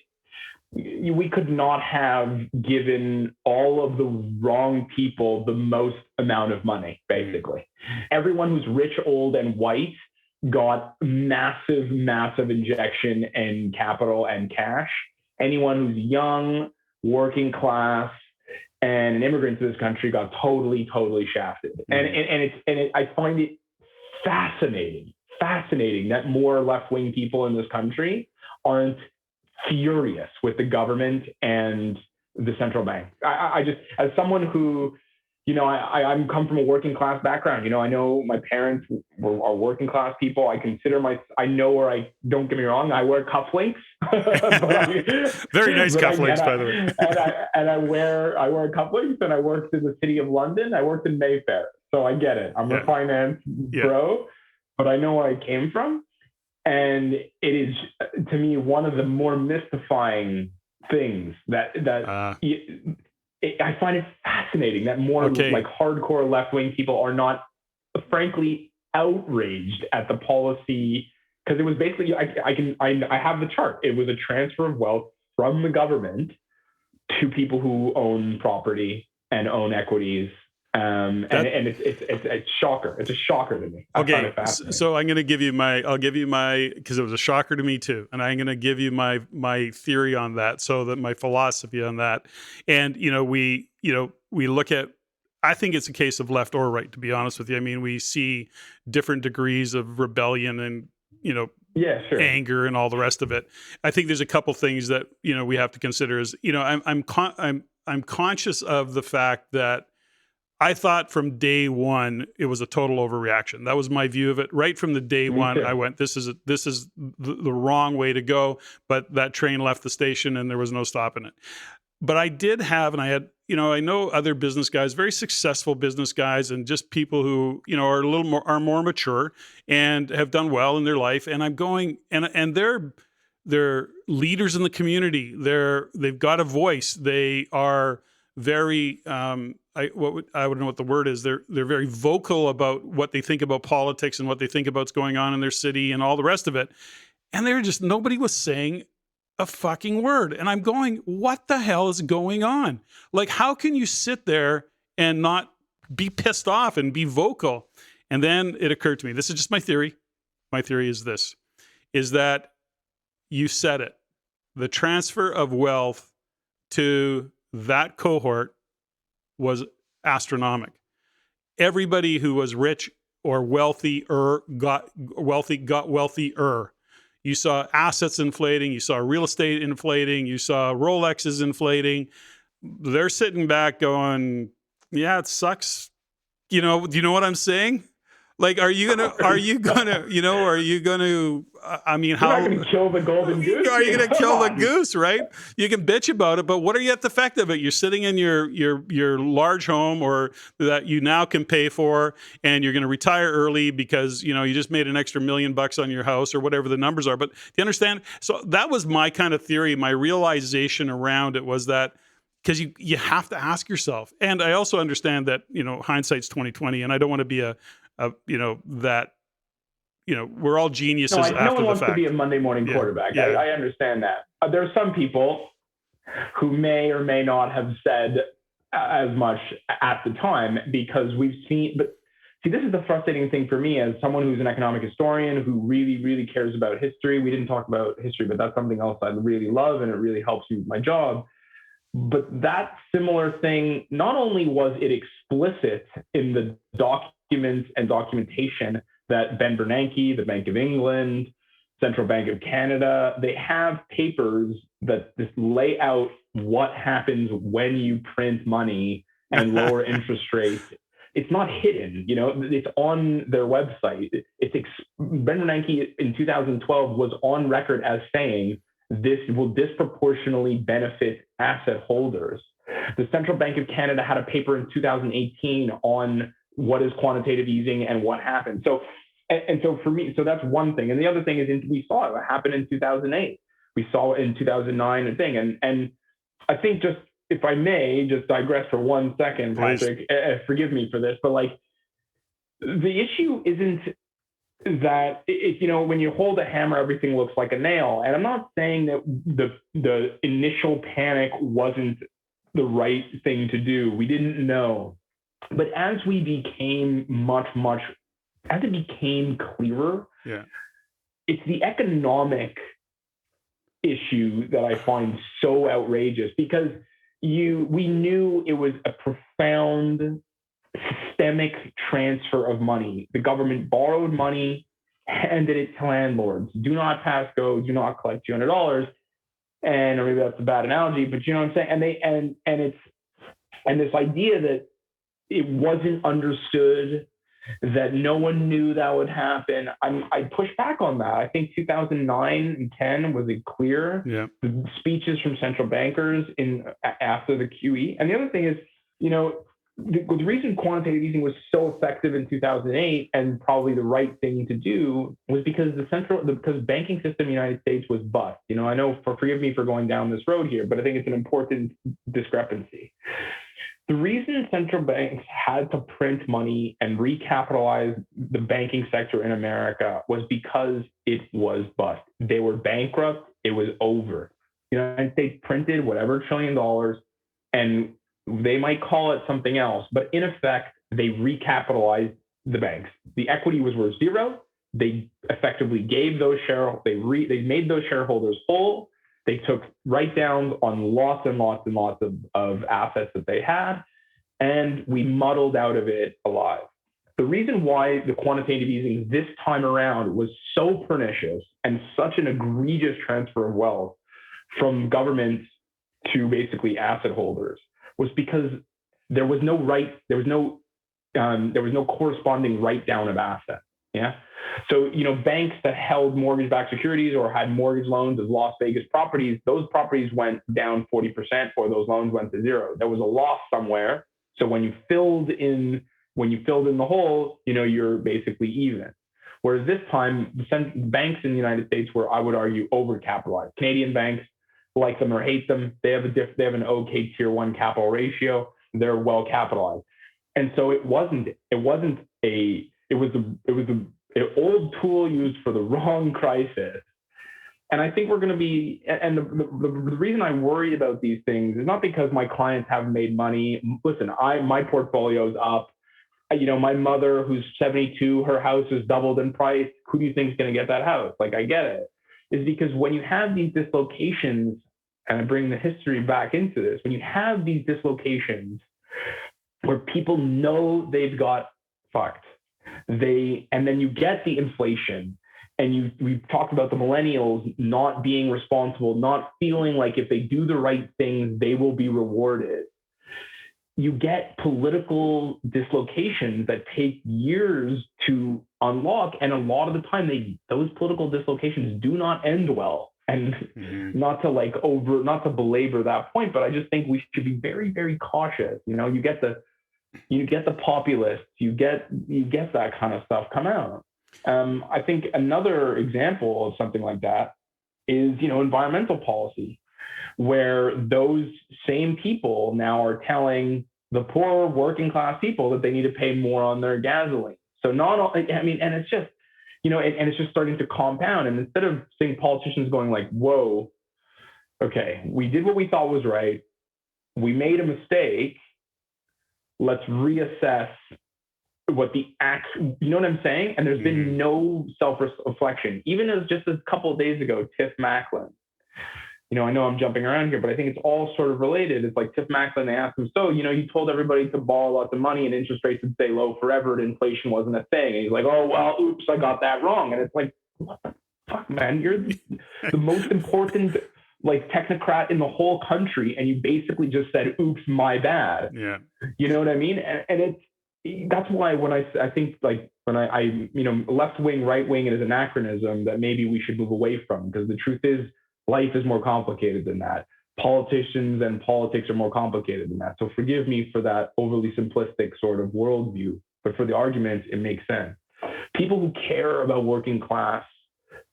we could not have given all of the wrong people the most amount of money, basically. Everyone who's rich, old, and white got massive injection in capital and cash. Anyone who's young, working class, and an immigrant to this country got totally shafted. And I find it fascinating that more left-wing people in this country aren't furious with the government and the central bank. I just, as someone who, I'm come from a working class background. I know my parents are working class people. I know where don't get me wrong, I wear cufflinks. Very nice cufflinks, by the way. And I wear cufflinks, and I worked in the city of London. I worked in Mayfair. So I get it. I'm a finance bro, but I know where I came from. And it is, to me, one of the more mystifying things that I find it fascinating that more like hardcore left-wing people are not, frankly, outraged at the policy, because it was basically, I have the chart. It was a transfer of wealth from the government to people who own property and own equities. And it's a shocker. It's a shocker to me. Okay, so I'm going to give you because it was a shocker to me too, and I'm going to give you my theory on that, so that my philosophy on that, and we look at. I think it's a case of left or right, to be honest with you. I mean, we see different degrees of rebellion and anger and all the rest of it. I think there's a couple things that we have to consider. Is I'm conscious of the fact that I thought from day one it was a total overreaction. That was my view of it. Right from the day one, I went, this is the wrong way to go. But that train left the station and there was no stopping it. But I did have, and I had, I know other business guys, very successful business guys, and just people who, are more mature and have done well in their life. And I'm going, and they're leaders in the community. They've got a voice. They are very, I wouldn't know what the word is. They're very vocal about what they think about politics and what they think about what's going on in their city and all the rest of it. And nobody was saying a fucking word. And I'm going, what the hell is going on? Like, how can you sit there and not be pissed off and be vocal? And then it occurred to me, this is just my theory. My theory is this, is that you said it. The transfer of wealth to that cohort was astronomical. Everybody who was rich or wealthier got wealthier. You saw assets inflating. You saw real estate inflating. You saw Rolexes inflating. They're sitting back going, yeah, it sucks. Do you know what I'm saying? Like, are you gonna, I mean, how you're not gonna kill the golden goose? Are you gonna kill the goose, right? You can bitch about it, but what are you at the effect of it? You're sitting in your large home, or that you now can pay for, and you're gonna retire early because, you just made an extra $1 million on your house or whatever the numbers are. But do you understand? So that was my kind of theory. My realization around it was that, because you have to ask yourself. And I also understand that, hindsight's 20/20, and I don't want to be we're all geniuses after the fact. No one wants to be a Monday morning quarterback. Yeah. I understand that. There are some people who may or may not have said as much at the time, because we've seen, but see, this is the frustrating thing for me as someone who's an economic historian who really, really cares about history. We didn't talk about history, but that's something else I really love, and it really helps me with my job. But that similar thing, not only was it explicit in the documents and documentation that Ben Bernanke, the Bank of England, Central Bank of Canada, they have papers that just lay out what happens when you print money and lower interest rates. It's not hidden, it's on their website. Ben Bernanke in 2012 was on record as saying this will disproportionately benefit asset holders. The Central Bank of Canada had a paper in 2018 on what is quantitative easing and what happened. So for me, so that's one thing. And the other thing is we saw it happen in 2008. We saw it in 2009 and thing. And I think, just if I may just digress for 1 second, Patrick, forgive me for this, but like the issue isn't that when you hold a hammer, everything looks like a nail. And I'm not saying that the initial panic wasn't the right thing to do. We didn't know. But as we became as it became clearer, it's the economic issue that I find so outrageous, because we knew it was a profound systemic transfer of money. The government borrowed money, handed it to landlords. Do not pass go, do not collect $200. And or maybe that's a bad analogy, but you know what I'm saying? And this idea that it wasn't understood, that no one knew that would happen. I push back on that. I think 2009 and 10 was it clear. The speeches from central bankers after the QE. And the other thing is, the reason quantitative easing was so effective in 2008 and probably the right thing to do was because because banking system in the United States was bust. I know, forgive me for going down this road here, but I think it's an important discrepancy. The reason central banks had to print money and recapitalize the banking sector in America was because it was bust. They were bankrupt. It was over. The United States printed whatever $1 trillion, and they might call it something else, but in effect, they recapitalized the banks. The equity was worth zero. They effectively gave those they made those shareholders whole. They took write-downs on lots and lots and lots of assets that they had, and we muddled out of it alive. The reason why the quantitative easing this time around was so pernicious and such an egregious transfer of wealth from governments to basically asset holders was because there was no corresponding write-down of assets. Yeah. So, banks that held mortgage-backed securities or had mortgage loans of Las Vegas properties, those properties went down 40% or those loans went to zero. There was a loss somewhere. So when you filled in the hole, you're basically even. Whereas this time, the banks in the United States were, I would argue, overcapitalized. Canadian banks, like them or hate them, they have an okay tier 1 capital ratio. They're well capitalized. And so it was an old tool used for the wrong crisis. And I think we're going to be, and the reason I worry about these things is not because my clients haven't made money. Listen, my portfolio's up. My mother, who's 72, her house has doubled in price. Who do you think is going to get that house? Like, I get it. Is because when you have these dislocations, and I bring the history back into this, when you have these dislocations where people know they've got fucked, and then you get the inflation, and we've talked about the millennials not being responsible, not feeling like if they do the right things, they will be rewarded. You get political dislocations that take years to unlock. And a lot of the time, those political dislocations do not end well. And not to belabor that point, but I just think we should be very, very cautious. You get the populists, you get that kind of stuff come out. I think another example of something like that is, environmental policy, where those same people now are telling the poor working class people that they need to pay more on their gasoline. So and it's just, and it's just starting to compound. And instead of seeing politicians going like, whoa, okay, we did what we thought was right. We made a mistake. Let's reassess what you know what I'm saying? And there's been no self-reflection. Even as just a couple of days ago, Tiff Macklin, I know I'm jumping around here, but I think it's all sort of related. It's like Tiff Macklin, they asked him, so, you told everybody to borrow lots of money and interest rates would stay low forever and inflation wasn't a thing. And he's like, oh, well, oops, I got that wrong. And it's like, what the fuck, man? You're the most important technocrat in the whole country. And you basically just said, oops, my bad. Yeah. You know what I mean? And that's why when I think when I left wing, right wing, it is an anachronism that maybe we should move away from, because the truth is, life is more complicated than that. Politicians and politics are more complicated than that. So forgive me for that overly simplistic sort of worldview, but for the argument, it makes sense. People who care about working class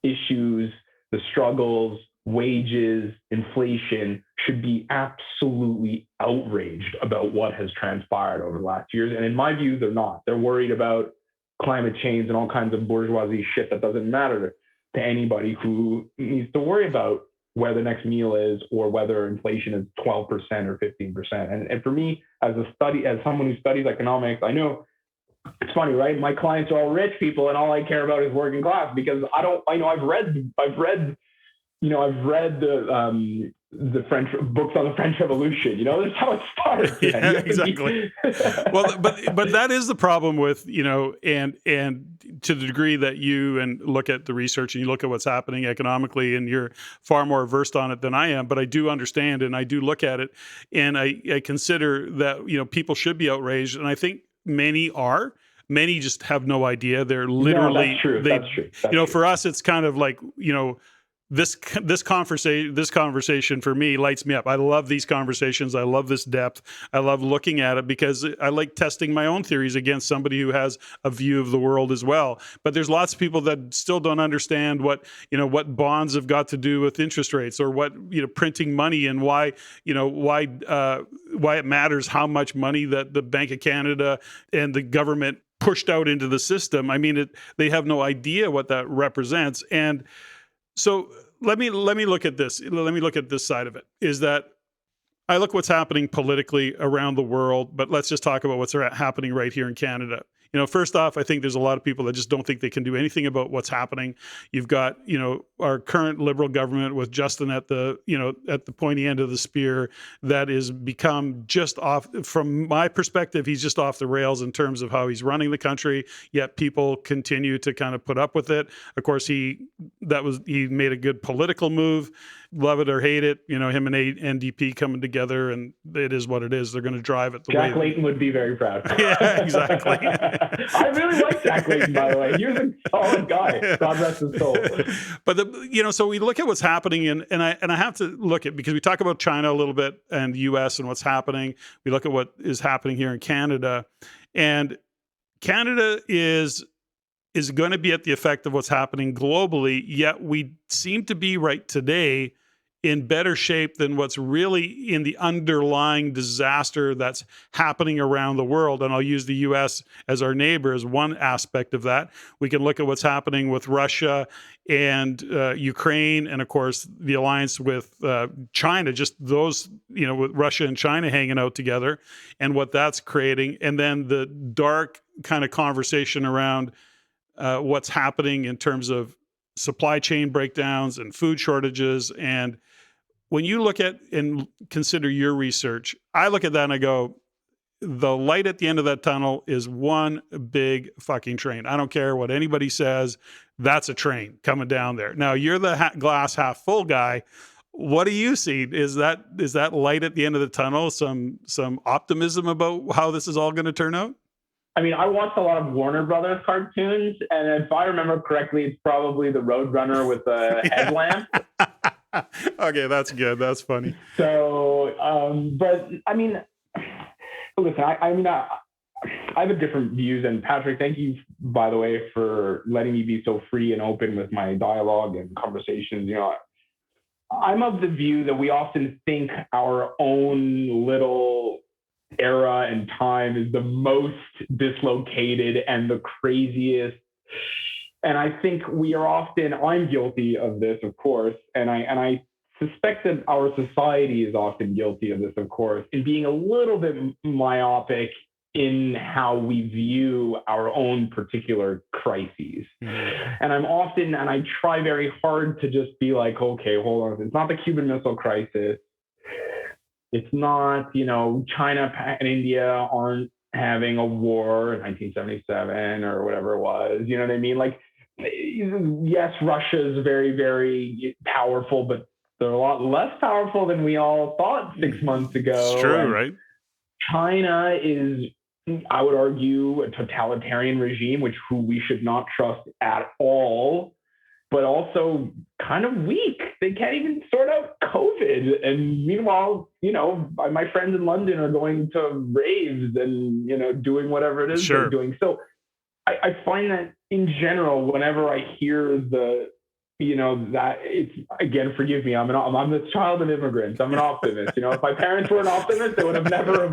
issues, the struggles, wages, inflation, should be absolutely outraged about what has transpired over the last years. And in my view, they're not. They're worried about climate change and all kinds of bourgeoisie shit that doesn't matter to anybody who needs to worry about where the next meal is or whether inflation is 12% or 15%. And for me, as someone who studies economics, I know it's funny, right? My clients are all rich people and all I care about is working class, because I've read the French books on the French Revolution. That's how it starts. Yeah, exactly. Well, but that is the problem with, and to the degree that you look at the research and you look at what's happening economically, and you're far more versed on it than I am, but I do understand and I do look at it, and I consider that, people should be outraged, and I think many are. Many just have no idea. They're literally, that's true. That's true. For us, it's kind of like, this conversation for me lights me up. I love these conversations. I love this depth. I love looking at it because I like testing my own theories against somebody who has a view of the world as well. But there's lots of people that still don't understand what bonds have got to do with interest rates, or what, printing money, and why it matters how much money that the Bank of Canada and the government pushed out into the system. I mean, they have no idea what that represents. And so let me look at this. Let me look at this side of it. Is that I look what's happening politically around the world, but let's just talk about what's happening right here in Canada. First off, I think there's a lot of people that just don't think they can do anything about what's happening. You've got, our current Liberal government with Justin at the pointy end of the spear, that is become just off. From my perspective, he's just off the rails in terms of how he's running the country, yet people continue to kind of put up with it. Of course, he made a good political move. Love it or hate it, him and NDP coming together, and it is what it is. They're going to drive it the way. Jack Layton would be very proud. Yeah, exactly. I really like Jack Layton, by the way. He was a solid guy. God rest his soul. But so we look at what's happening, and I have to look at, because we talk about China a little bit and the U.S. and what's happening. We look at what is happening here in Canada, and Canada is going to be at the effect of what's happening globally, yet we seem to be right today in better shape than what's really in the underlying disaster that's happening around the world. And I'll use the U.S. as our neighbor as one aspect of that. We can look at what's happening with Russia and Ukraine, and of course the alliance with China, just those, with Russia and China hanging out together, and what that's creating. And then the dark kind of conversation around what's happening in terms of supply chain breakdowns and food shortages. And when you look at and consider your research, I look at that and I go, the light at the end of that tunnel is one big fucking train. I don't care what anybody says. That's a train coming down there. Now, you're the glass half full guy. What do you see? Is that light at the end of the tunnel? Some optimism about how this is all going to turn out? I mean, I watched a lot of Warner Brothers cartoons, and if I remember correctly, it's probably the Roadrunner with the headlamp. Okay, that's good. That's funny. So, but I mean, listen, I have a different views, and Patrick, thank you, by the way, for letting me be so free and open with my dialogue and conversations. I'm of the view that we often think our own little era and time is the most dislocated and the craziest. And I think I'm guilty of this, of course. And I suspect that our society is often guilty of this, of course, in being a little bit myopic in how we view our own particular crises. And I try very hard to just be like, okay, hold on. It's not the Cuban Missile Crisis. It's not, China and India aren't having a war in 1977 or whatever it was. You know what I mean? Like, yes, Russia is very, very powerful, but they're a lot less powerful than we all thought 6 months ago. It's true, and right? China is, I would argue, a totalitarian regime, who we should not trust at all, but also kind of weak. They can't even sort out COVID. And meanwhile, my friends in London are going to raves and, doing whatever it is they're doing. So I find that in general, whenever I hear that it's, again, forgive me, I'm the child of immigrants. I'm an optimist. If my parents were an optimist, they would have never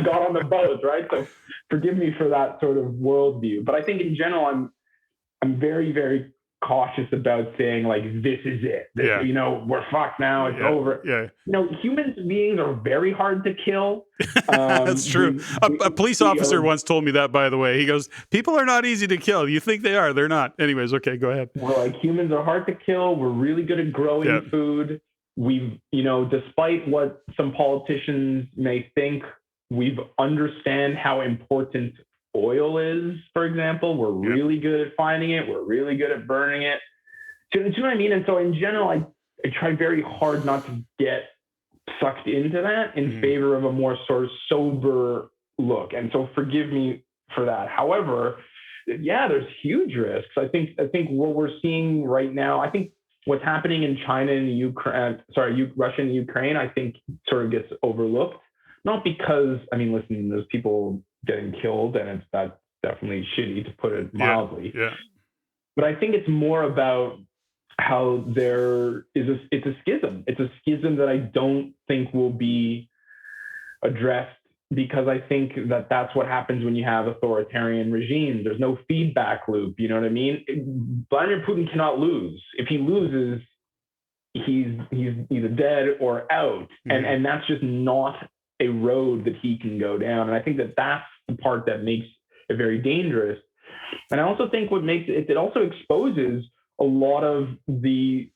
got on the boat, right? So forgive me for that sort of worldview. But I think in general, I'm very, very cautious about saying, like, this is it. We're fucked now. It's over. Yeah. Human beings are very hard to kill. That's true. A police officer once told me that, by the way. He goes, people are not easy to kill. You think they are. They're not. Anyways, okay, go ahead. We're like, humans are hard to kill. We're really good at growing food. We've, despite what some politicians may think, we've understand how important oil is, for example. We're really good at finding it. We're really good at burning it. Do you know what I mean? And so in general, I try very hard not to get sucked into that in favor of a more sort of sober look. And so forgive me for that. However, there's huge risks. I think what we're seeing right now, I think what's happening in China and Russia and Ukraine, I think sort of gets overlooked. Not because, listen, there's people getting killed, and that's definitely shitty, to put it mildly. Yeah. But I think it's more about how it's a schism. It's a schism that I don't think will be addressed, because I think that's what happens when you have authoritarian regimes. There's no feedback loop. You know what I mean? Vladimir Putin cannot lose. If he loses, he's either dead or out. And that's just not a road that he can go down. And I think that's the part that makes it very dangerous. And I also think what makes it also exposes a lot of the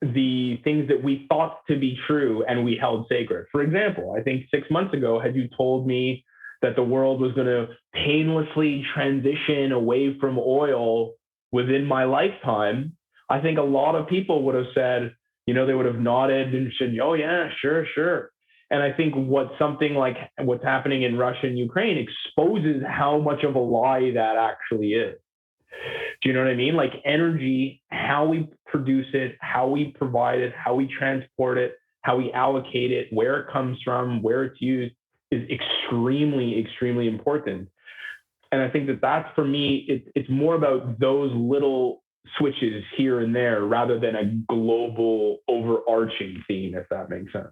things that we thought to be true and we held sacred. For example, I think 6 months ago, had you told me that the world was going to painlessly transition away from oil within my lifetime, I think a lot of people would have said, they would have nodded and said, oh yeah, sure. And I think something like what's happening in Russia and Ukraine exposes how much of a lie that actually is. Do you know what I mean? Like, energy, how we produce it, how we provide it, how we transport it, how we allocate it, where it comes from, where it's used, is extremely, extremely important. And I think that's, for me, it's more about those little switches here and there rather than a global overarching theme, if that makes sense.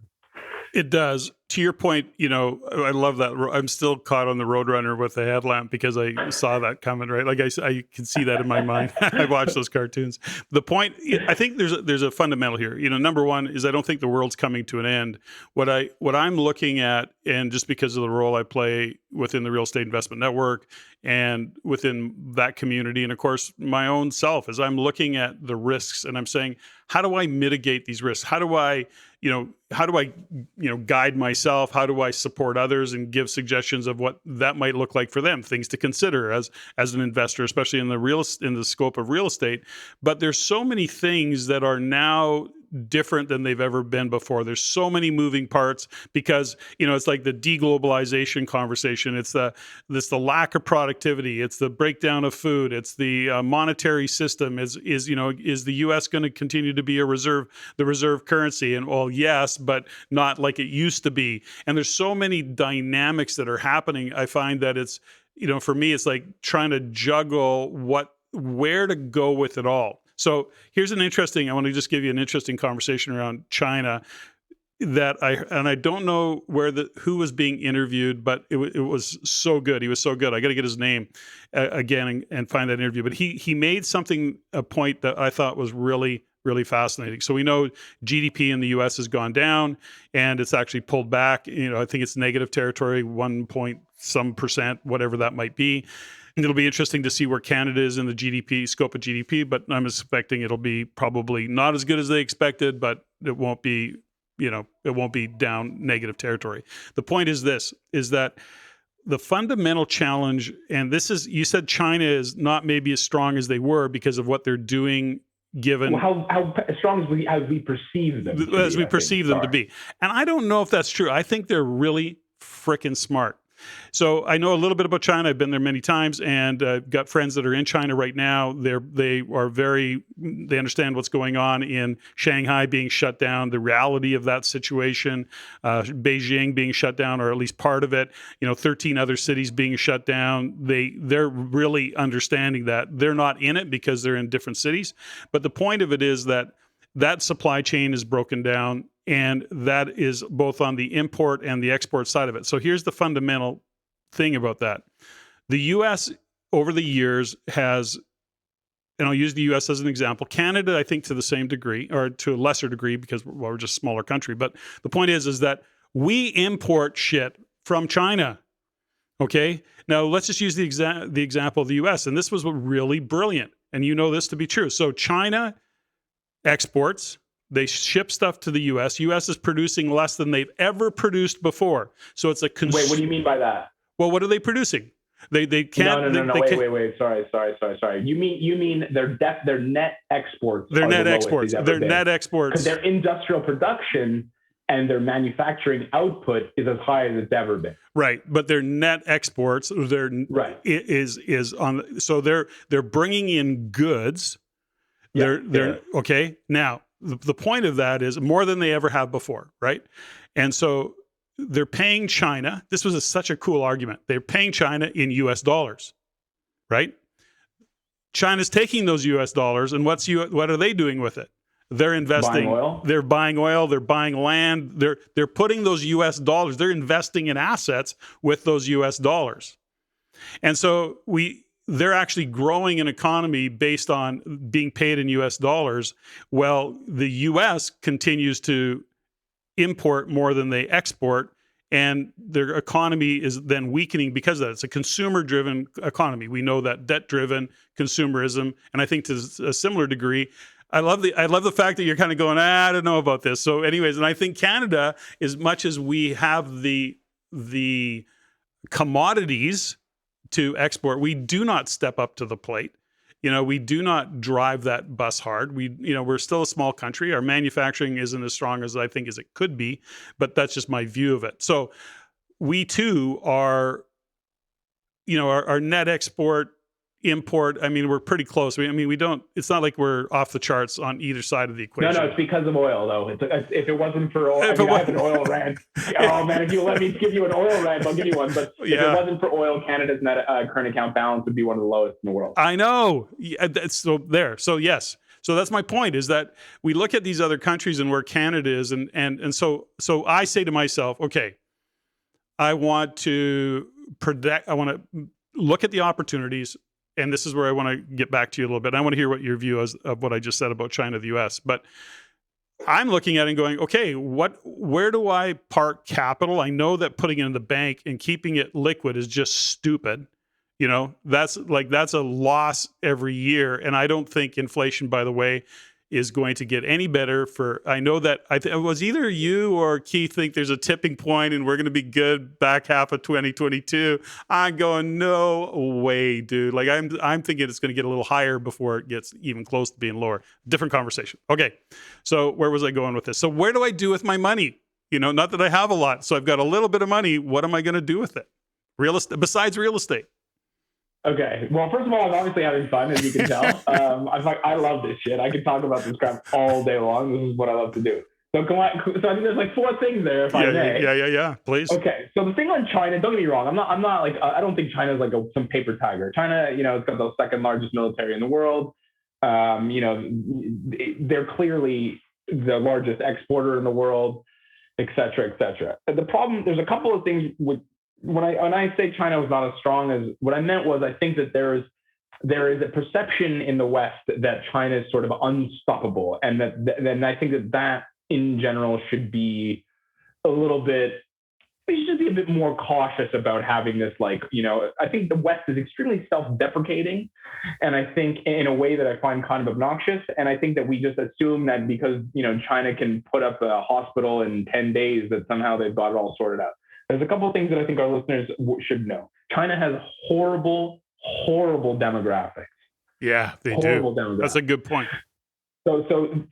It does. To your point, I love that. I'm still caught on the Roadrunner with the headlamp because I saw that coming, right? Like I can see that in my mind. I watch those cartoons. The point, I think there's a fundamental here. Number one is I don't think the world's coming to an end. What I'm looking at, and just because of the role I play within the real estate investment network and within that community, and of course my own self, is I'm looking at the risks and I'm saying, how do I mitigate these risks? How do I guide myself? How do I support others and give suggestions of what that might look like for them? Things to consider as an investor, especially in the scope of real estate. But there's so many things that are now different than they've ever been before. There's so many moving parts because, it's like the deglobalization conversation. It's the lack of productivity. It's the breakdown of food. It's the monetary system. Is the U.S. going to continue to be the reserve currency? And well, yes, but not like it used to be. And there's so many dynamics that are happening. I find that it's, for me, it's like trying to juggle where to go with it all. So here's I want to just give you an interesting conversation around China I don't know who was being interviewed, but it was so good. He was so good. I got to get his name again and find that interview. But he made a point that I thought was really really fascinating. So we know GDP in the US has gone down and it's actually pulled back. I think it's negative territory, 1 point some percent, whatever that might be. And it'll be interesting to see where Canada is in the GDP, scope of GDP, but I'm expecting it'll be probably not as good as they expected, but it won't be, it won't be down negative territory. The point is this, is that the fundamental challenge, and this is, you said China is not maybe as strong as they were because of what they're doing given how strong as we perceive them to be. And I don't know if that's true. I think they're really freaking smart. So I know a little bit about China. I've been there many times, and got friends that are in China right now. They understand what's going on in Shanghai being shut down, the reality of that situation, Beijing being shut down, or at least part of it. 13 other cities being shut down. They're really understanding that. They're not in it because they're in different cities. But the point of it is that supply chain is broken down. And that is both on the import and the export side of it. So here's the fundamental thing about that. The U.S. over the years has, and I'll use the U.S. as an example, Canada, I think to the same degree, or to a lesser degree because we're just a smaller country. But the point is that we import shit from China. Okay? Now, let's just use the example of the U.S. And this was really brilliant. And you know this to be true. So China exports. They ship stuff to the U.S. U.S. is producing less than they've ever produced before. So it's a Wait, what do you mean by that? Well, what are they producing? They can't. No. Wait. Sorry. You mean their net exports? Their net exports. Their net exports. Because their industrial production and their manufacturing output is as high as it's ever been. Right, but their net exports, is on. So they're bringing in goods. They're okay now. The point of that is more than they ever have before, right? And so they're paying China. This was such a cool argument. They're paying China in U.S. dollars, right? China's taking those U.S. dollars, and what are they doing with it? They're investing. Buying oil? They're buying oil. They're buying land. They're putting those U.S. dollars. They're investing in assets with those U.S. dollars, and so they're actually growing an economy based on being paid in U.S. dollars. Well, the U.S. continues to import more than they export, and their economy is then weakening because of that. It's a consumer-driven economy. We know that debt-driven consumerism, and I think to a similar degree, I love the fact that you're kind of going, I don't know about this. So anyways, and I think Canada, as much as we have the commodities to export, we do not step up to the plate. We do not drive that bus hard. We're still a small country. Our manufacturing isn't as strong as I think as it could be, but that's just my view of it. So we too are, our net export, import, we're pretty close. We don't, it's not like we're off the charts on either side of the equation. No, it's because of oil, though. If it wasn't for oil, I have an oil rant. Oh, man, if you let me give you an oil rant, I'll give you one. But if it wasn't for oil, Canada's net current account balance would be one of the lowest in the world. I know. So yes. So that's my point, is that we look at these other countries and where Canada is, and so I say to myself, okay, I want to look at the opportunities. And this is where I want to get back to you a little bit. I want to hear what your view is of what I just said about China, the U.S. But I'm looking at it and going, okay, where do I park capital? I know that putting it in the bank and keeping it liquid is just stupid. That's a loss every year. And I don't think inflation, by the way, is going to get any better I know that it was either you or Keith think there's a tipping point and we're going to be good back half of 2022. I'm going, no way, dude. I'm thinking it's going to get a little higher before it gets even close to being lower. Different conversation. Okay. So where was I going with this? So where do I do with my money? Not that I have a lot. So I've got a little bit of money. What am I going to do with it? Besides real estate. Okay. Well, first of all, I'm obviously having fun, as you can tell. I love this shit. I can talk about this crap all day long. This is what I love to do. So I think there's 4 things there, if I may. Yeah. Please. Okay. So the thing on China, don't get me wrong. I'm not I don't think China's like some paper tiger. China, it's got the second largest military in the world. They're clearly the largest exporter in the world, et cetera, et cetera. The problem, there's a couple of things when I say China was not as strong as what I meant was, I think that there's there is a perception in the West that China is sort of unstoppable, and then I think that in general should be a little bit. We should be a bit more cautious about having this, like, I think the West is extremely self-deprecating, and I think in a way that I find kind of obnoxious. And I think that we just assume that because, China can put up a hospital in 10 days, that somehow they've got it all sorted out. There's a couple of things that I think our listeners should know. China has horrible, horrible demographics. Yeah, they horrible do. Demographics. That's a good point. So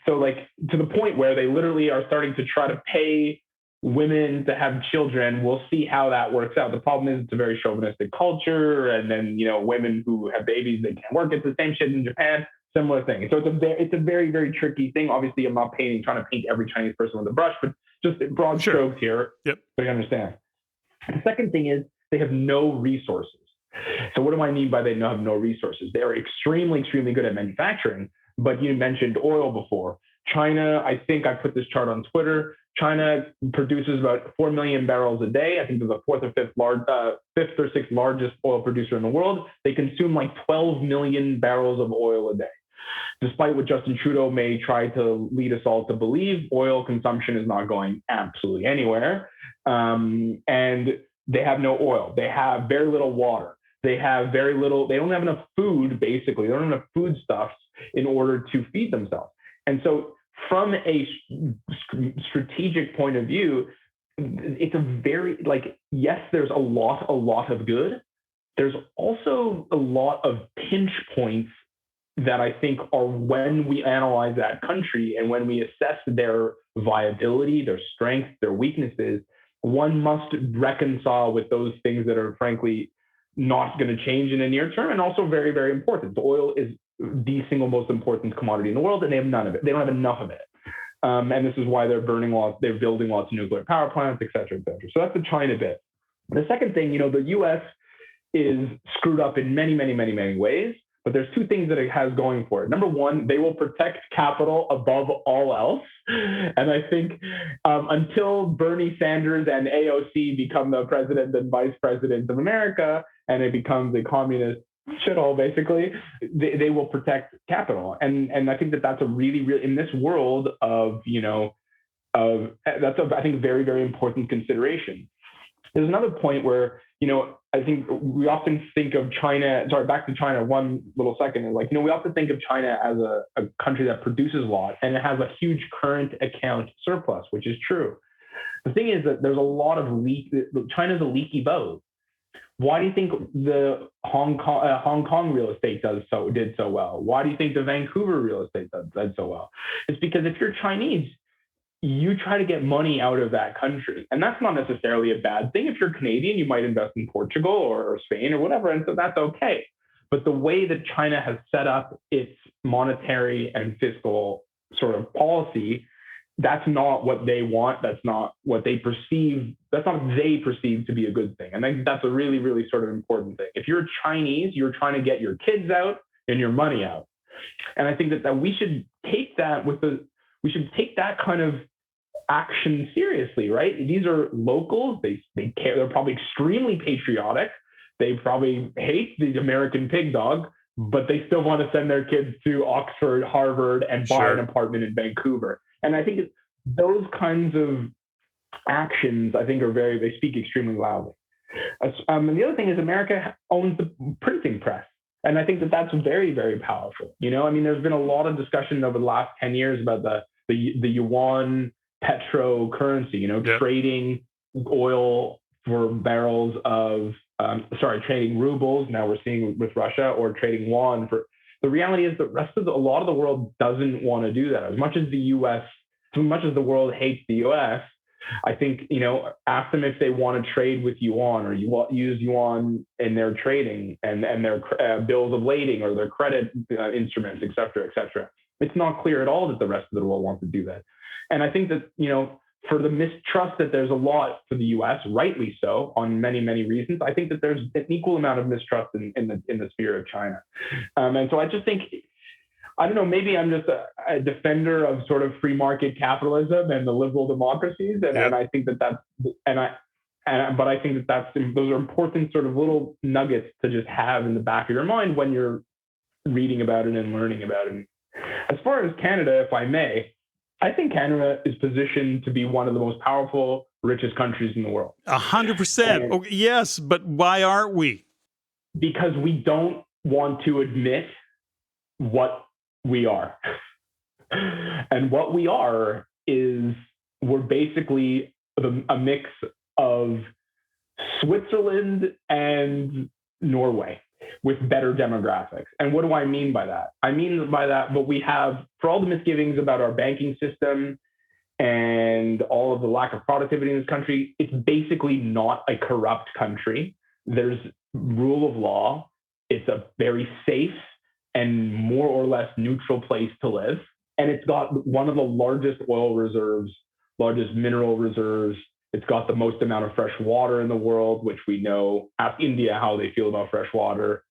like to the point where they literally are starting to try to pay women to have children. We'll see how that works out. The problem is it's a very chauvinistic culture, and then women who have babies, they can't work. It's the same shit in Japan, similar thing. So it's a very, very tricky thing. Obviously, I'm not trying to paint every Chinese person with a brush, but just broad strokes here. Yep. So you understand. The second thing is they have no resources. So what do I mean by they have no resources? They are extremely, extremely good at manufacturing. But you mentioned oil before. China, I think I put this chart on Twitter. China produces about 4 million barrels a day. I think they're the fifth or sixth largest oil producer in the world. They consume like 12 million barrels of oil a day. Despite what Justin Trudeau may try to lead us all to believe, oil consumption is not going absolutely anywhere. And they have no oil. They have very little water. They have very little, they don't have enough food, basically. They don't have enough foodstuffs in order to feed themselves. And so from a strategic point of view, it's a very, yes, there's a lot of good. There's also a lot of pinch points that I think are when we analyze that country and when we assess their viability, their strengths, their weaknesses, one must reconcile with those things that are frankly not going to change in the near term, and also very, very important. The oil is the single most important commodity in the world, and they have none of it. They don't have enough of it. And this is why they're building lots of nuclear power plants, et cetera, et cetera. So that's the China bit. The second thing, the US is screwed up in many, many, many, many ways, but there's two things that it has going for it. Number one, they will protect capital above all else. And I think until Bernie Sanders and AOC become the president and vice president of America, and it becomes a communist shithole, basically, they will protect capital. And I think that's a really, really, in this world of, that's I think very, very important consideration. There's another point where, I think we often think of China, back to China one little second, we often think of China as a country that produces a lot and it has a huge current account surplus, which is true. The thing is that there's a lot of China's a leaky boat. Why do you think the Hong Kong real estate did so well? Why do you think the Vancouver real estate did so well? It's because if you're Chinese, you try to get money out of that country. And that's not necessarily a bad thing. If you're Canadian, you might invest in Portugal or Spain or whatever, and so that's okay. But the way that China has set up its monetary and fiscal sort of policy, that's not what they want. That's not what they perceive. That's not what they perceive to be a good thing. And I think that's a really, really sort of important thing. If you're Chinese, you're trying to get your kids out and your money out. And I think that we should take that we should take that kind of action seriously, right? These are locals. They care. They're probably extremely patriotic. They probably hate the American pig dog, but they still want to send their kids to Oxford, Harvard, and buy an apartment in Vancouver. And I think those kinds of actions, I think, they speak extremely loudly. And the other thing is America owns the printing press. And I think that's very, very powerful. There's been a lot of discussion over the last 10 years about the yuan petro currency, trading oil for barrels of, trading rubles. Now we're seeing with Russia, or trading yuan for. The reality is that a lot of the world doesn't want to do that. As much as the world hates the US, I think, ask them if they want to trade with yuan or use yuan in their trading and their bills of lading or their credit instruments, et cetera, et cetera. It's not clear at all that the rest of the world wants to do that. And I think that, for the mistrust that there's a lot for the US, rightly so, on many, many reasons, I think that there's an equal amount of mistrust in the sphere of China. And so I just think, I don't know, maybe I'm just a defender of sort of free market capitalism and the liberal democracies. And I think But I think those are important sort of little nuggets to just have in the back of your mind when you're reading about it and learning about it. As far as Canada, if I may, I think Canada is positioned to be one of the most powerful, richest countries in the world. 100%. Okay, yes, but why aren't we? Because we don't want to admit what we are. And what we are is we're basically a mix of Switzerland and Norway with better demographics. And what do I mean by that? I mean by that, but we have, for all the misgivings about our banking system and all of the lack of productivity in this country, it's basically not a corrupt country. There's rule of law. It's a very safe and more or less neutral place to live. And it's got one of the largest oil reserves, largest mineral reserves. It's got the most amount of fresh water in the world, which we know. Ask India how they feel about fresh water.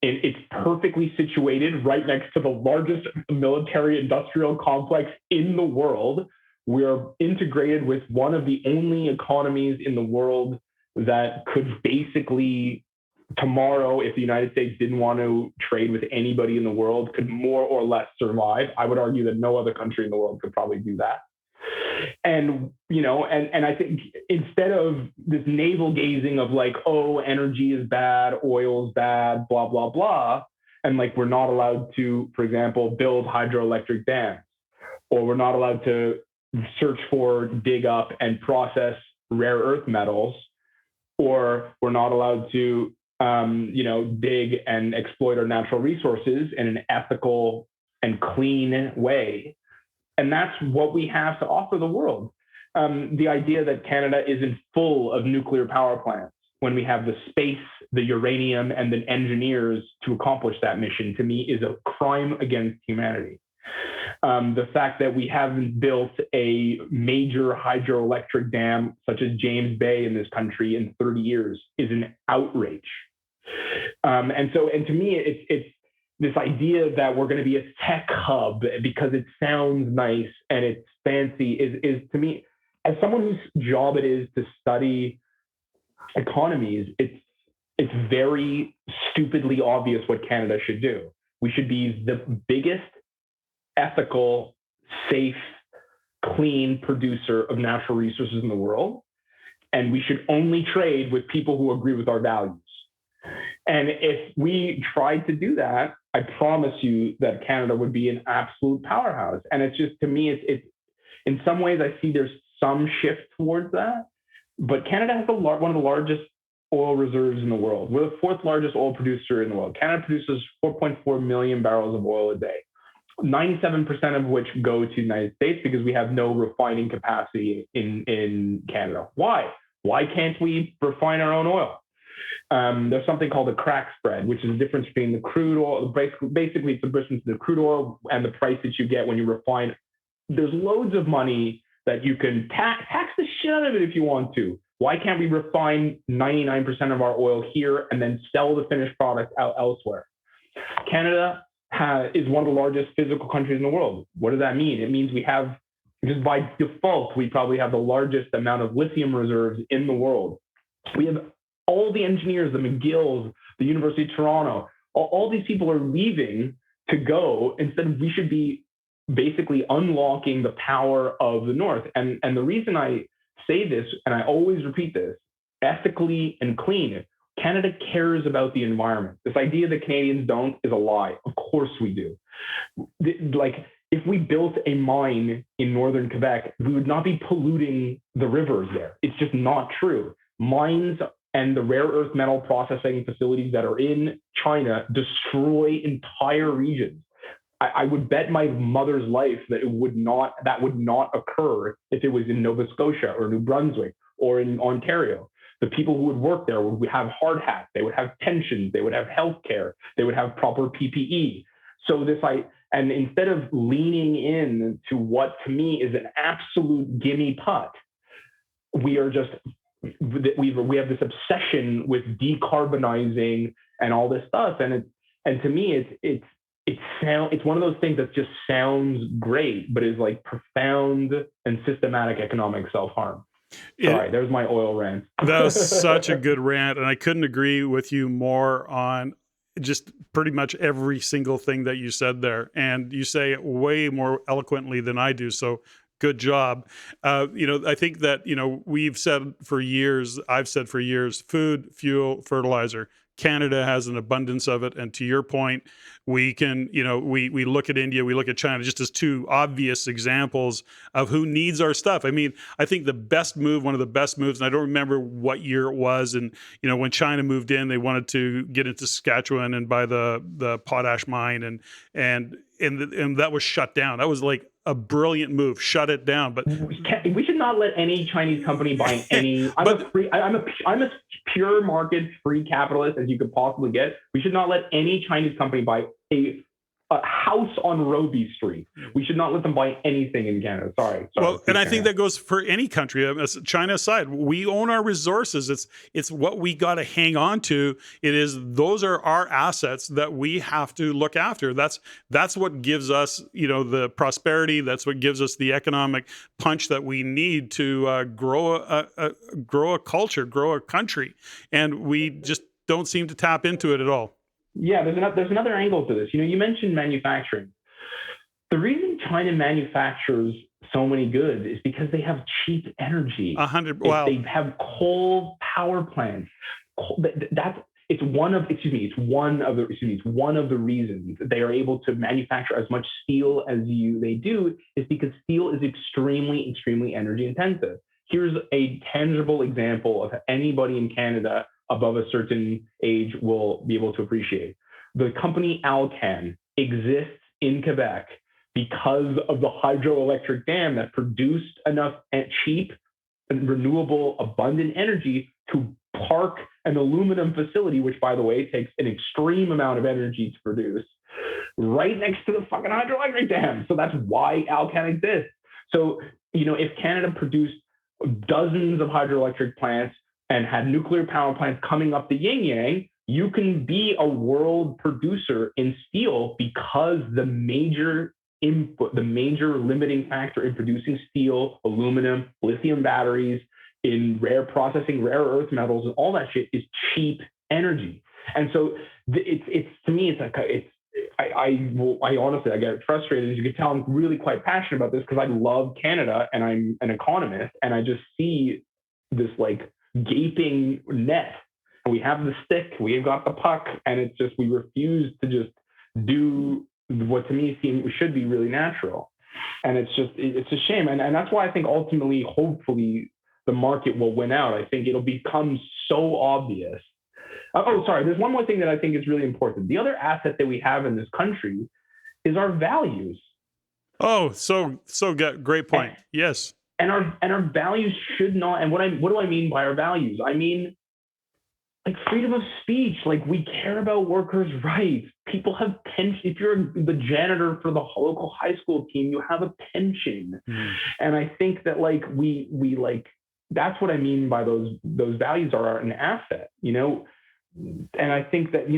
It's perfectly situated right next to the largest military industrial complex in the world. We're integrated with one of the only economies in the world that could basically, tomorrow, if the United States didn't want to trade with anybody in the world, could more or less survive. I would argue that no other country in the world could probably do that. And, and I think instead of this navel gazing of like, oh, energy is bad, oil is bad, blah, blah, blah. And like, we're not allowed to, for example, build hydroelectric dams, or we're not allowed to search for, dig up and process rare earth metals, or we're not allowed to, dig and exploit our natural resources in an ethical and clean way. And that's what we have to offer the world. The idea that Canada isn't full of nuclear power plants when we have the space, the uranium, and the engineers to accomplish that mission, to me, is a crime against humanity. The fact that we haven't built a major hydroelectric dam such as James Bay in this country in 30 years is an outrage. And to me, it's this idea that we're going to be a tech hub because it sounds nice and it's fancy is to me, as someone whose job it is to study economies, it's very stupidly obvious what Canada should do. We should be the biggest ethical, safe, clean producer of natural resources in the world. And we should only trade with people who agree with our values. And if we tried to do that, I promise you that Canada would be an absolute powerhouse. And it's just, to me, it's in some ways, I see there's some shift towards that. But Canada has one of the largest oil reserves in the world. We're the fourth largest oil producer in the world. Canada produces 4.4 million barrels of oil a day, 97% of which go to the United States because we have no refining capacity in Canada. Why? Why can't we refine our own oil? There's something called a crack spread, which is the difference between the crude oil. Basically, it's the difference between the crude oil and the price that you get when you refine. There's loads of money that you can tax the shit out of it if you want to. Why can't we refine 99% of our oil here and then sell the finished product out elsewhere? Canada is one of the largest physical countries in the world. What does that mean? It means we have, just by default, we probably have the largest amount of lithium reserves in the world. We have all the engineers, the McGills, the University of Toronto, all these people are leaving to go. Instead, we should be basically unlocking the power of the North. And the reason I say this, and I always repeat this, ethically and clean, Canada cares about the environment. This idea that Canadians don't is a lie. Of course we do. Like, if we built a mine in northern Quebec, we would not be polluting the rivers there. It's just not true. Mines and the rare earth metal processing facilities that are in China destroy entire regions. I would bet my mother's life that would not occur if it was in Nova Scotia or New Brunswick or in Ontario. The people who would work there would have hard hats, they would have pensions, they would have healthcare, they would have proper PPE. And instead of leaning in to what to me is an absolute gimme putt, we have this obsession with decarbonizing and all this stuff. And to me, it's one of those things that just sounds great, but is like profound and systematic economic self-harm. Sorry, there's my oil rant. That was such a good rant, and I couldn't agree with you more on just pretty much every single thing that you said there. And you say it way more eloquently than I do. So good job. I think that, we've said for years, I've said for years, food, fuel, fertilizer. Canada has an abundance of it. And to your point, we can, we look at India, we look at China just as two obvious examples of who needs our stuff. I mean, I think the best move, one of the best moves, and I don't remember what year it was. And, when China moved in, they wanted to get into Saskatchewan and buy the potash mine and that was shut down. That was like a brilliant move. Shut it down. But we should not let any Chinese company buy any. I'm a pure market free capitalist as you could possibly get. We should not let any Chinese company buy a house on Robie Street. We should not let them buy anything in Canada. Sorry. Well, and I think that goes for any country. China aside, we own our resources. It's what we got to hang on to. Those are our assets that we have to look after. That's what gives us, the prosperity. That's what gives us the economic punch that we need to grow a culture, grow a country, and we just don't seem to tap into it at all. Yeah, there's another angle to this. You mentioned manufacturing. The reason China manufactures so many goods is because they have cheap energy. Wow. They have coal power plants. It's one of the reasons they are able to manufacture as much steel as they do is because steel is extremely, extremely energy intensive. Here's a tangible example of anybody in Canada above a certain age will be able to appreciate. The company Alcan exists in Quebec because of the hydroelectric dam that produced enough cheap and renewable, abundant energy to park an aluminum facility, which, by the way, takes an extreme amount of energy to produce, right next to the fucking hydroelectric dam. So that's why Alcan exists. So, if Canada produced dozens of hydroelectric plants and had nuclear power plants coming up the yin-yang, you can be a world producer in steel because the major limiting factor in producing steel, aluminum, lithium batteries, in processing rare earth metals and all that shit is cheap energy. And so I honestly, I get frustrated. As you can tell, I'm really quite passionate about this because I love Canada and I'm an economist, and I just see this like gaping net. We have the stick, we've got the puck, and it's just we refuse to just do what to me should be really natural. And it's a shame. And that's why I think ultimately, hopefully, the market will win out. I think it'll become so obvious. Sorry, there's one more thing that I think is really important. The other asset that we have in this country is our values. Oh, so good. Great point. Yes. And our values should not. And what do I mean by our values? I mean, like freedom of speech. Like, we care about workers' rights. People have pension. If you're the janitor for the local high school team, you have a pension. Mm. And I think that we that's what I mean by those values are an asset, And I think that,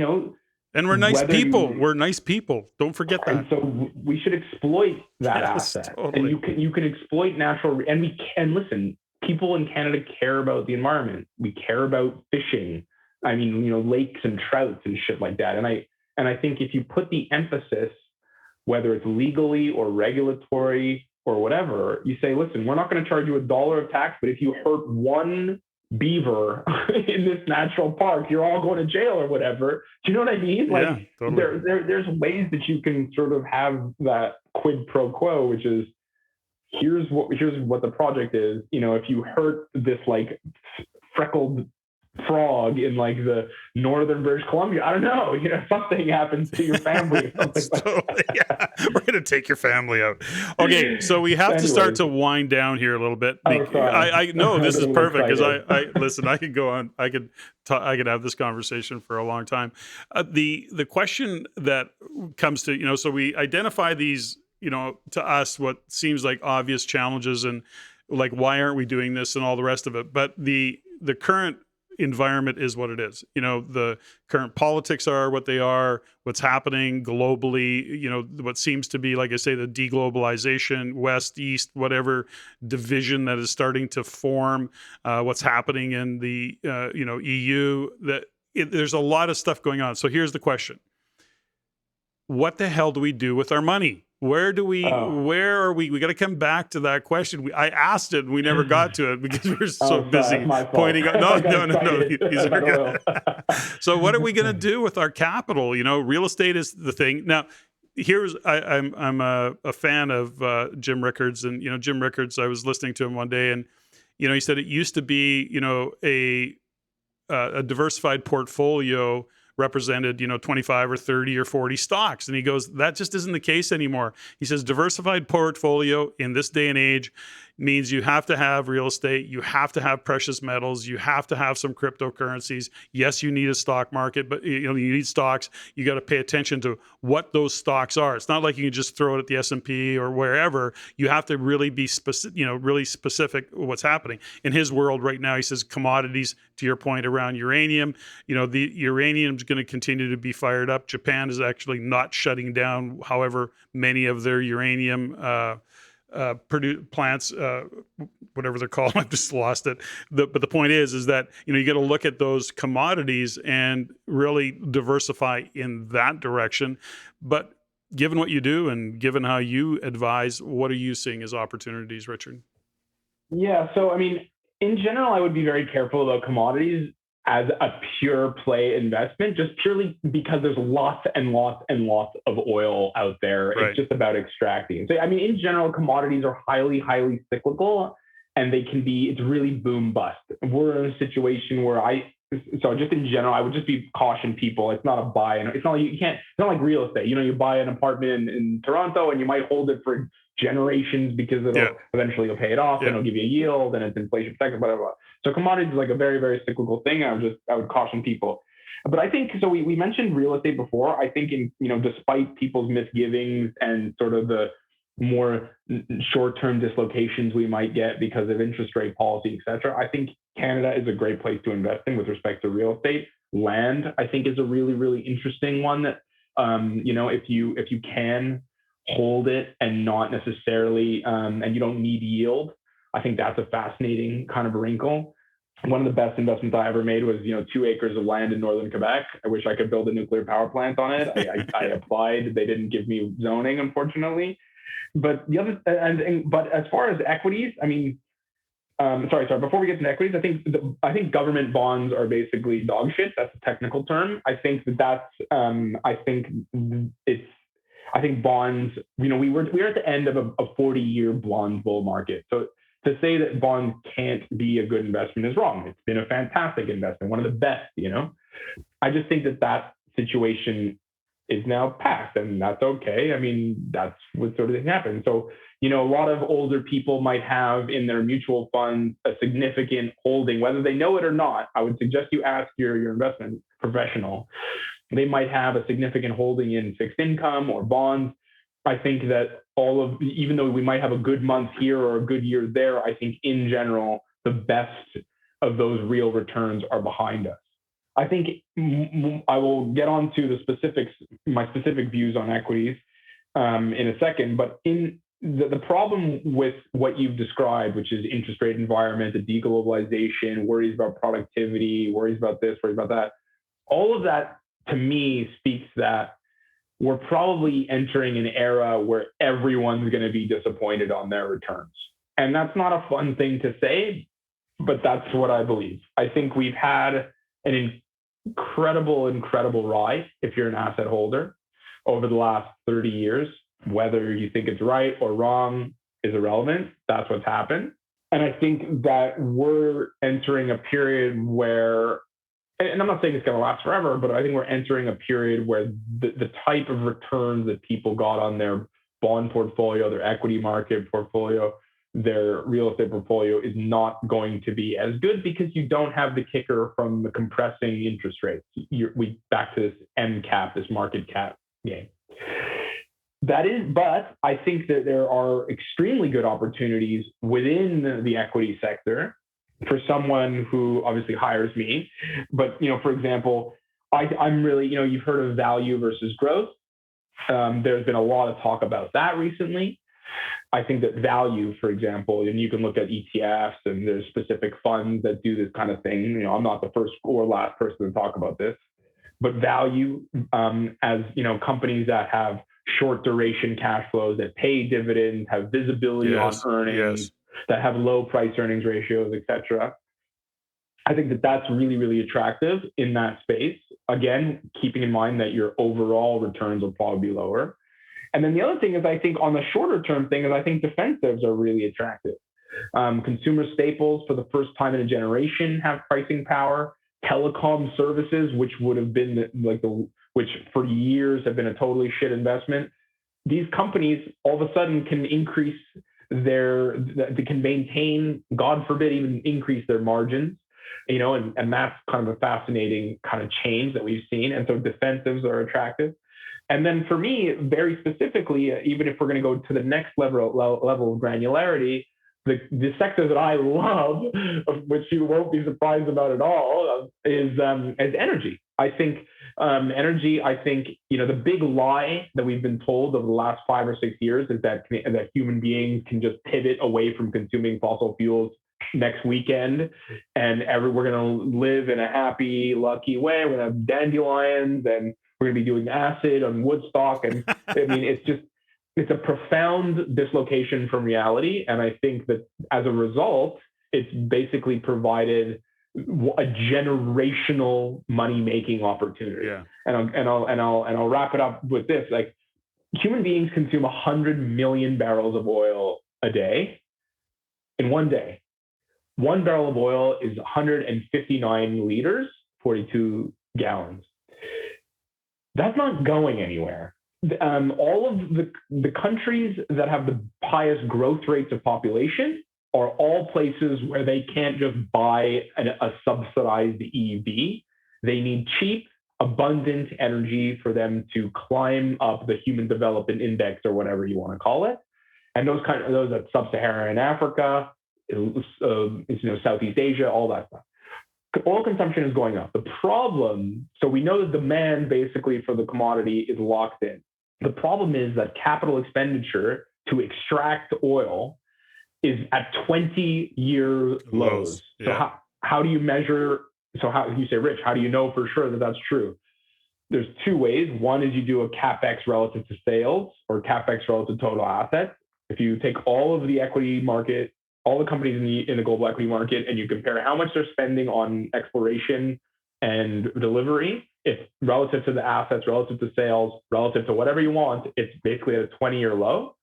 and we're nice people. We're nice people. Don't forget that. And so we should exploit that asset. Totally. And you can exploit natural. And listen, people in Canada care about the environment. We care about fishing. I mean, lakes and trouts and shit like that. And I think if you put the emphasis, whether it's legally or regulatory or whatever, you say, listen, we're not going to charge you $1 of tax, but if you hurt one beaver in this natural park, you're all going to jail or whatever. Do you know what I mean? Yeah, totally. There's ways that you can sort of have that quid pro quo, which is here's what the project is. If you hurt this freckled frog in the northern British Columbia, I don't know, something happens to your family or something yeah, we're gonna take your family out. Okay, so we have to start to wind down here a little bit. I know this is perfect because I listen, I could go on, I could have this conversation for a long time. The question that comes to, so we identify these, to us what seems like obvious challenges and why aren't we doing this and all the rest of it, but the current environment is what it is. The current politics are what they are, what's happening globally, what seems to be, like I say, the deglobalization, West, East, whatever division that is starting to form, what's happening in the, EU, there's a lot of stuff going on. So here's the question. What the hell do we do with our money? Where are we got to come back to that question. I asked it and we never got to it because we were so busy pointing out. No. These are good. So what are we going to do with our capital? Real estate is the thing. Now, I'm a fan of Jim Rickards, and Jim Rickards, I was listening to him one day, and he said it used to be a diversified portfolio represented 25 or 30 or 40 stocks, and he goes, that just isn't the case anymore. He says diversified portfolio in this day and age means you have to have real estate, you have to have precious metals, you have to have some cryptocurrencies. Yes, you need a stock market, but you need stocks. You got to pay attention to what those stocks are. It's not like you can just throw it at the S&P or wherever. You have to really be specific, really specific what's happening. In his world right now, he says commodities, to your point around uranium, the uranium is going to continue to be fired up. Japan is actually not shutting down, however many of their uranium plants, whatever they're called. I've just lost it. But the point is that you got to look at those commodities and really diversify in that direction. But given what you do and given how you advise, what are you seeing as opportunities, Richard? Yeah. So, in general, I would be very careful about commodities as a pure play investment, just purely because there's lots and lots and lots of oil out there. Right. It's just about extracting. So, in general, commodities are highly, highly cyclical, and it's really boom bust. We're in a situation where just in general, I would just caution people. It's not a buy. And it's not like real estate. You buy an apartment in Toronto and you might hold it for generations because eventually you'll pay it off and it'll give you a yield and it's inflation protected, blah, blah, blah. So commodities is like a very, very cyclical thing. I would caution people. But I think, so we mentioned real estate before. I think despite people's misgivings and sort of the more short-term dislocations we might get because of interest rate policy, et cetera, I think Canada is a great place to invest in with respect to real estate. Land, I think, is a really, really interesting one that, if you can hold it and not necessarily, and you don't need yield, I think that's a fascinating kind of wrinkle. One of the best investments I ever made was, 2 acres of land in northern Quebec. I wish I could build a nuclear power plant on it. I applied. They didn't give me zoning, unfortunately. But but as far as equities, before we get to equities, I think government bonds are basically dog shit. That's a technical term. I think bonds, we're at the end of a 40-year bond bull market. So to say that bonds can't be a good investment is wrong. It's been a fantastic investment, one of the best, I just think that situation is now past, and that's okay. That's what sort of thing happens. So, a lot of older people might have in their mutual funds a significant holding, whether they know it or not. I would suggest you ask your investment professional. They might have a significant holding in fixed income or bonds. I think that even though we might have a good month here or a good year there, I think in general, the best of those real returns are behind us. I think I will get on to my specific views on equities in a second, but in the problem with what you've described, which is interest rate environment, the deglobalization, worries about productivity, worries about this, worries about that, all of that to me speaks that we're probably entering an era where everyone's going to be disappointed on their returns. And that's not a fun thing to say, but that's what I believe. I think we've had an incredible ride, if you're an asset holder, over the last 30 years. Whether you think it's right or wrong is irrelevant. That's what's happened. And I think that we're entering a period where, and I'm not saying it's going to last forever, but I think we're entering a period where the type of returns that people got on their bond portfolio, their equity market portfolio, their real estate portfolio is not going to be as good because you don't have the kicker from the compressing interest rates. We back to this M cap, this market cap game. But I think that there are extremely good opportunities within the equity sector for someone who obviously hires me. But, for example, I'm really, you've heard of value versus growth. There's been a lot of talk about that recently. I think that value, for example, and you can look at ETFs and there's specific funds that do this kind of thing. I'm not the first or last person to talk about this, but value, as companies that have short duration cash flows, that pay dividends, have visibility on earnings, that have low price earnings ratios, etc. I think that that's really, really attractive in that space. Again, keeping in mind that your overall returns will probably be lower. And then the other thing is, I think on the shorter term thing is, I think defensives are really attractive. Consumer staples for the first time in a generation have pricing power. Telecom services, which would have been which for years have been a totally shit investment. These companies all of a sudden can increase they can maintain, God forbid, even increase their margins. And that's kind of a fascinating kind of change that we've seen. And so defensives are attractive. And then for me, very specifically, even if we're going to go to the next level of granularity, the sector that I love, which you won't be surprised about at all, is energy. I think energy. I think the big lie that we've been told over the last 5 or 6 years is that human beings can just pivot away from consuming fossil fuels next weekend, and we're going to live in a happy, lucky way. We're going to have dandelions, and we're going to be doing acid on Woodstock. And I mean, it's a profound dislocation from reality. And I think that as a result, it's basically provided a generational money-making opportunity. Yeah. And I'll wrap it up with this: like, human beings consume 100 million barrels of oil a day in one day. 1 barrel of oil is 159 liters, 42 gallons. That's not going anywhere. All of the countries that have the highest growth rates of population are all places where they can't just buy a subsidized EV. They need cheap, abundant energy for them to climb up the Human Development Index, or whatever you want to call it. And those at Sub-Saharan Africa, Southeast Asia, all that stuff. Oil consumption is going up. The problem, so we know the demand basically for the commodity is locked in. The problem is that capital expenditure to extract oil is at 20-year lows. Yeah. So how do you measure? So how you say, Rich, how do you know for sure that that's true? There's two ways. One is you do a CapEx relative to sales, or CapEx relative to total assets. If you take all of the equity market, all the companies in the global equity market, and you compare how much they're spending on exploration and delivery, it's relative to the assets, relative to sales, relative to whatever you want, it's basically at a 20-year low,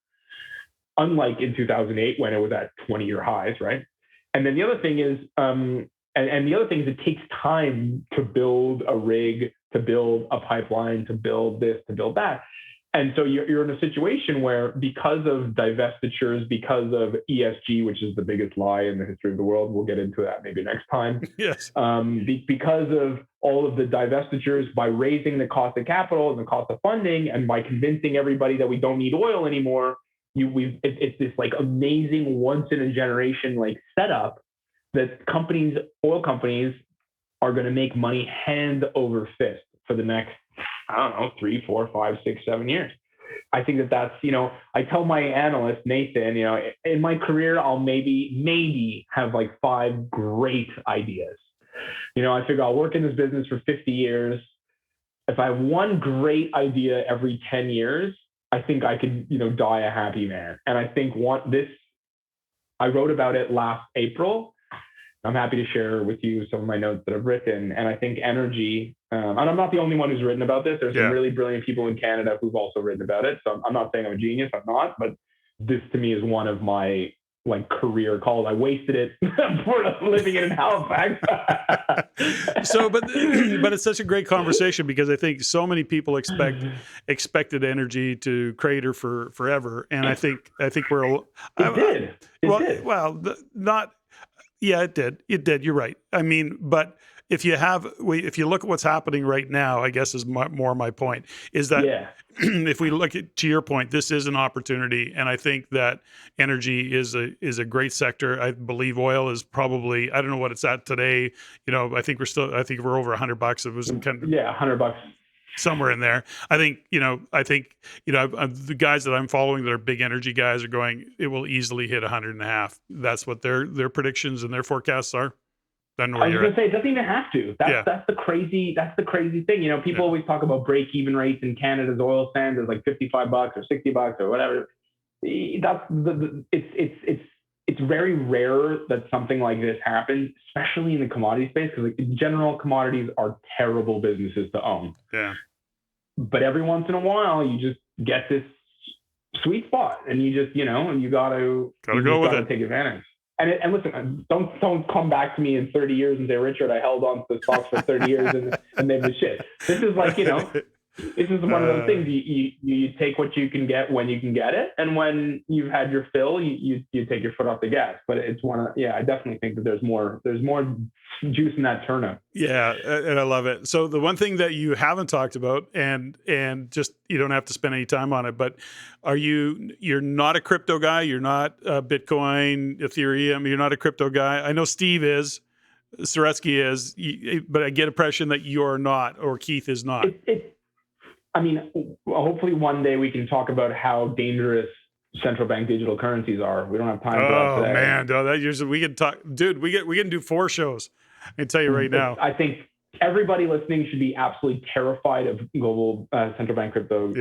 unlike in 2008 when it was at 20-year highs, right? And then the other thing is, it takes time to build a rig, to build a pipeline, to build this, to build that. And so you're in a situation where, because of divestitures, because of ESG, which is the biggest lie in the history of the world, we'll get into that maybe next time. Yes. Because of all of the divestitures, by raising the cost of capital and the cost of funding, and by convincing everybody that we don't need oil anymore, it's this like amazing once in a generation like setup that oil companies are going to make money hand over fist for the next, 3, 4, 5, 6, 7 years. I think that's, I tell my analyst, Nathan, in my career, I'll maybe have like 5 great ideas. I figure I'll work in this business for 50 years. If I have one great idea every 10 years, I think I could, die a happy man. And I think I wrote about it last April. I'm happy to share with you some of my notes that I've written. And I think energy, and I'm not the only one who's written about this. There's some really brilliant people in Canada who've also written about it. So I'm not saying I'm a genius, I'm not, but this to me is one of my career calls. I wasted it for living in Halifax. But it's such a great conversation, because I think so many people expected energy to crater for forever. And I think we're, It did. Well, not, Yeah, it did. It did. You're right. I mean, but if you look at what's happening right now, I guess is more my point is that Yeah. if we look at, to your point, this is an opportunity, and I think that energy is a great sector. I believe oil is probably, I don't know what it's at today. I think we're over $100. It was kind of $100. somewhere in there. I think the guys that I'm following that are big energy guys are going, it will easily hit 100.5. That's what their predictions and their forecasts are. I don't know where I was you're gonna at. say it doesn't even have to. That's the crazy thing. People always talk about break-even rates in Canada's oil sands as like $55 or $60 or whatever. It's very rare that something like this happens, especially in the commodity space, because in general, commodities are terrible businesses to own. Yeah. But every once in a while, you just get this sweet spot, and you just you gotta take advantage. And listen, don't come back to me in 30 years and say, Richard, I held on to the stocks for 30 years and they were shit. This is like, this is one of those things. You take what you can get when you can get it, and when you've had your fill, you take your foot off the gas. But it's I definitely think that there's more juice in that turnip. Yeah, and I love it. So the one thing that you haven't talked about, and just you don't have to spend any time on it, but you're not a crypto guy. You're not Bitcoin, Ethereum. You're not a crypto guy. I know Steve is. Saretsky is, but I get impression that you're not, or Keith is not. I mean, hopefully one day we can talk about how dangerous central bank digital currencies are. We don't have time for that today. Oh man, we can talk, dude. We can do 4 shows. I can tell you right now. I think everybody listening should be absolutely terrified of global central bank crypto,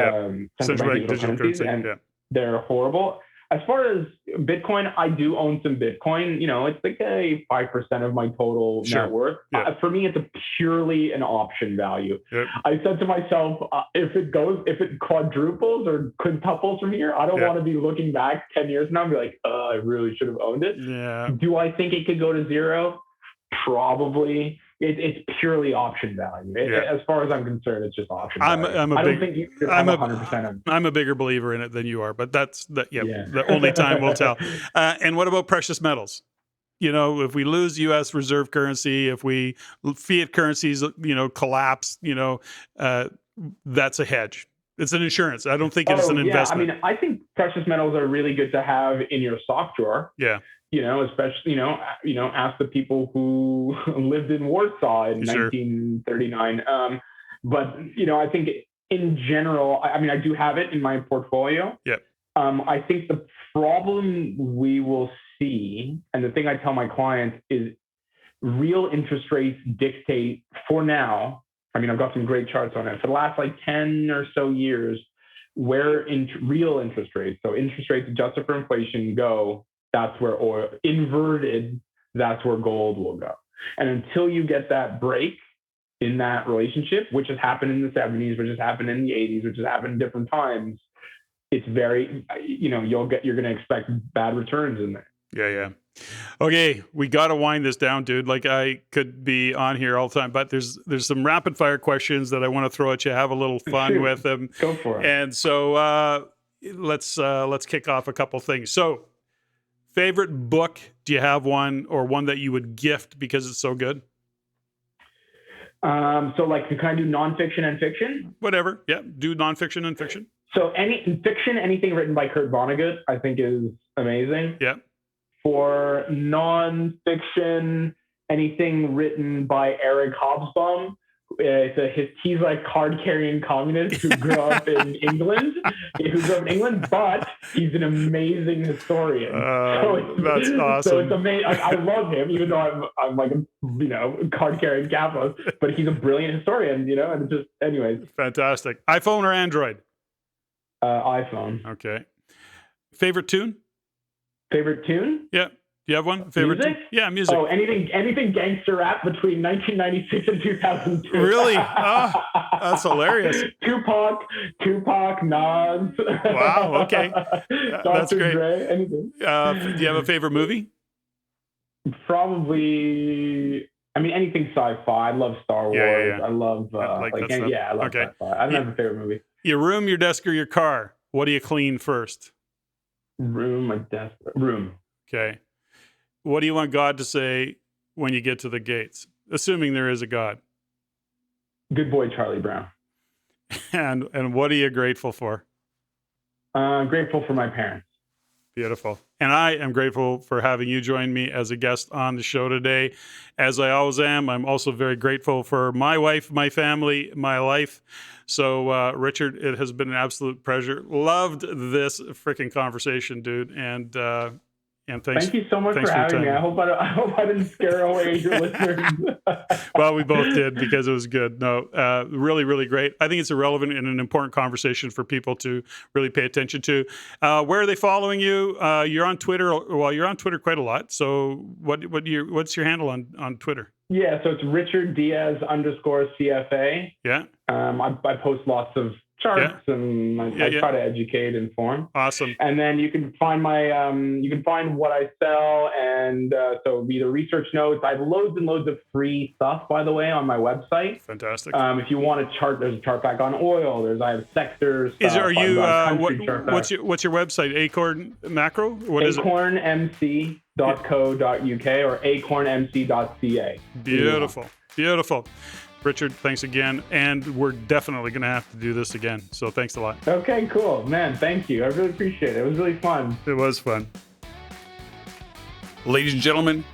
central bank digital currencies, and they're horrible. As far as Bitcoin, I do own some Bitcoin. It's like 5% of my total net worth. For me, it's purely an option value. I said to myself, if it quadruples or quintuples from here, I don't want to be looking back 10 years now and be like, I really should have owned it. Yeah. Do I think it could go to zero? Probably. It's purely option value. As far as I'm concerned, it's just option value. I don't think you should have 100% of it. I'm a bigger believer in it than you are, but that's the only time will tell. And what about precious metals? If we lose U.S. reserve currency, if fiat currencies, collapse, that's a hedge. It's an insurance. I don't think it's an investment. I mean, I think precious metals are really good to have in your stock drawer. Yeah. Especially, ask the people who lived in Warsaw in 1939. But, I think in general, I do have it in my portfolio. Yeah. I think the problem we will see, and the thing I tell my clients is real interest rates dictate for now. I mean, I've got some great charts on it. For the last 10 or so years, where real interest rates, so interest rates adjusted for inflation go, that's where oil, inverted, that's where gold will go. And until you get that break in that relationship, which has happened in the 70s, which has happened in the 80s, which has happened in different times, it's very, you're going to expect bad returns in there. Yeah. Okay, we got to wind this down, dude. I could be on here all the time, but there's some rapid fire questions that I want to throw at you. Have a little fun with them. Go for it. And so let's kick off a couple things. So, favorite book? Do you have one, or one that you would gift because it's so good? So can I do nonfiction and fiction? Whatever. Yeah, do nonfiction and fiction. So anything written by Kurt Vonnegut, I think is amazing. Yeah. For nonfiction, anything written by Eric Hobsbawm. He's like card-carrying communist who grew up in England. But he's an amazing historian. That's awesome. So it's amazing. I love him, even though I'm like a card-carrying capitalist. But he's a brilliant historian, and it's just, anyways. Fantastic. iPhone or Android? iPhone. Okay. Favorite tune? Favorite tune? Yeah. Do you have one? Favorite music? Tune? Yeah, music. Oh, anything gangster rap between 1996 and 2002. Really? Oh, that's hilarious. Tupac, Nas. Wow. Okay. That's great. Dre, anything. Do you have a favorite movie? Probably. Anything sci-fi. I love Star Wars. Yeah. I love. I love sci-fi. I don't have a favorite movie. Your room, your desk, or your car? What do you clean first? Room or desk? Room. Okay. what do you want God to say when you get to the gates, assuming there is a God? Good boy, Charlie Brown. And what are you grateful for? Grateful for my parents. Beautiful. And I am grateful for having you join me as a guest on the show today. As I always am, I'm also very grateful for my wife, my family, my life. So, Richard, it has been an absolute pleasure. Loved this freaking conversation, dude. And thanks. Thank you so much for having me. I hope I didn't scare away your listeners. Well, we both did because it was good. No, really, really great. I think it's a relevant and an important conversation for people to really pay attention to. Where are they following you? You're on Twitter. Well, you're on Twitter quite a lot. So what's your handle on Twitter? Yeah, so it's Richard Diaz _CFA. Yeah. I post lots of charts and I try to educate, inform. Awesome. And then you can find what I sell, and so either research notes. I have loads and loads of free stuff, by the way, on my website. Fantastic. If you want a chart, there's a chart back on oil. I have sectors. What's your website? Acorn Macro? What is it? acornmc.co.uk or acornmc.ca. Beautiful. Richard, thanks again. And we're definitely going to have to do this again. So thanks a lot. Okay, cool. Man, thank you. I really appreciate it. It was really fun. It was fun. Ladies and gentlemen,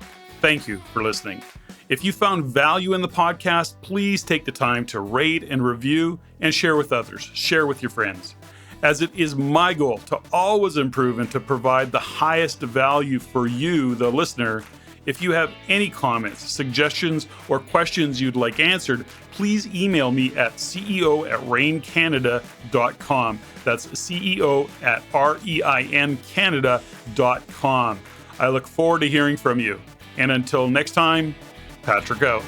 thank you for listening. If you found value in the podcast, please take the time to rate and review and share with others. Share with your friends. As it is my goal to always improve and to provide the highest value for you, the listener. If you have any comments, suggestions, or questions you'd like answered, please email me at ceo@reincanada.com. That's ceo@reincanada.com. I look forward to hearing from you. And until next time, Patrick out.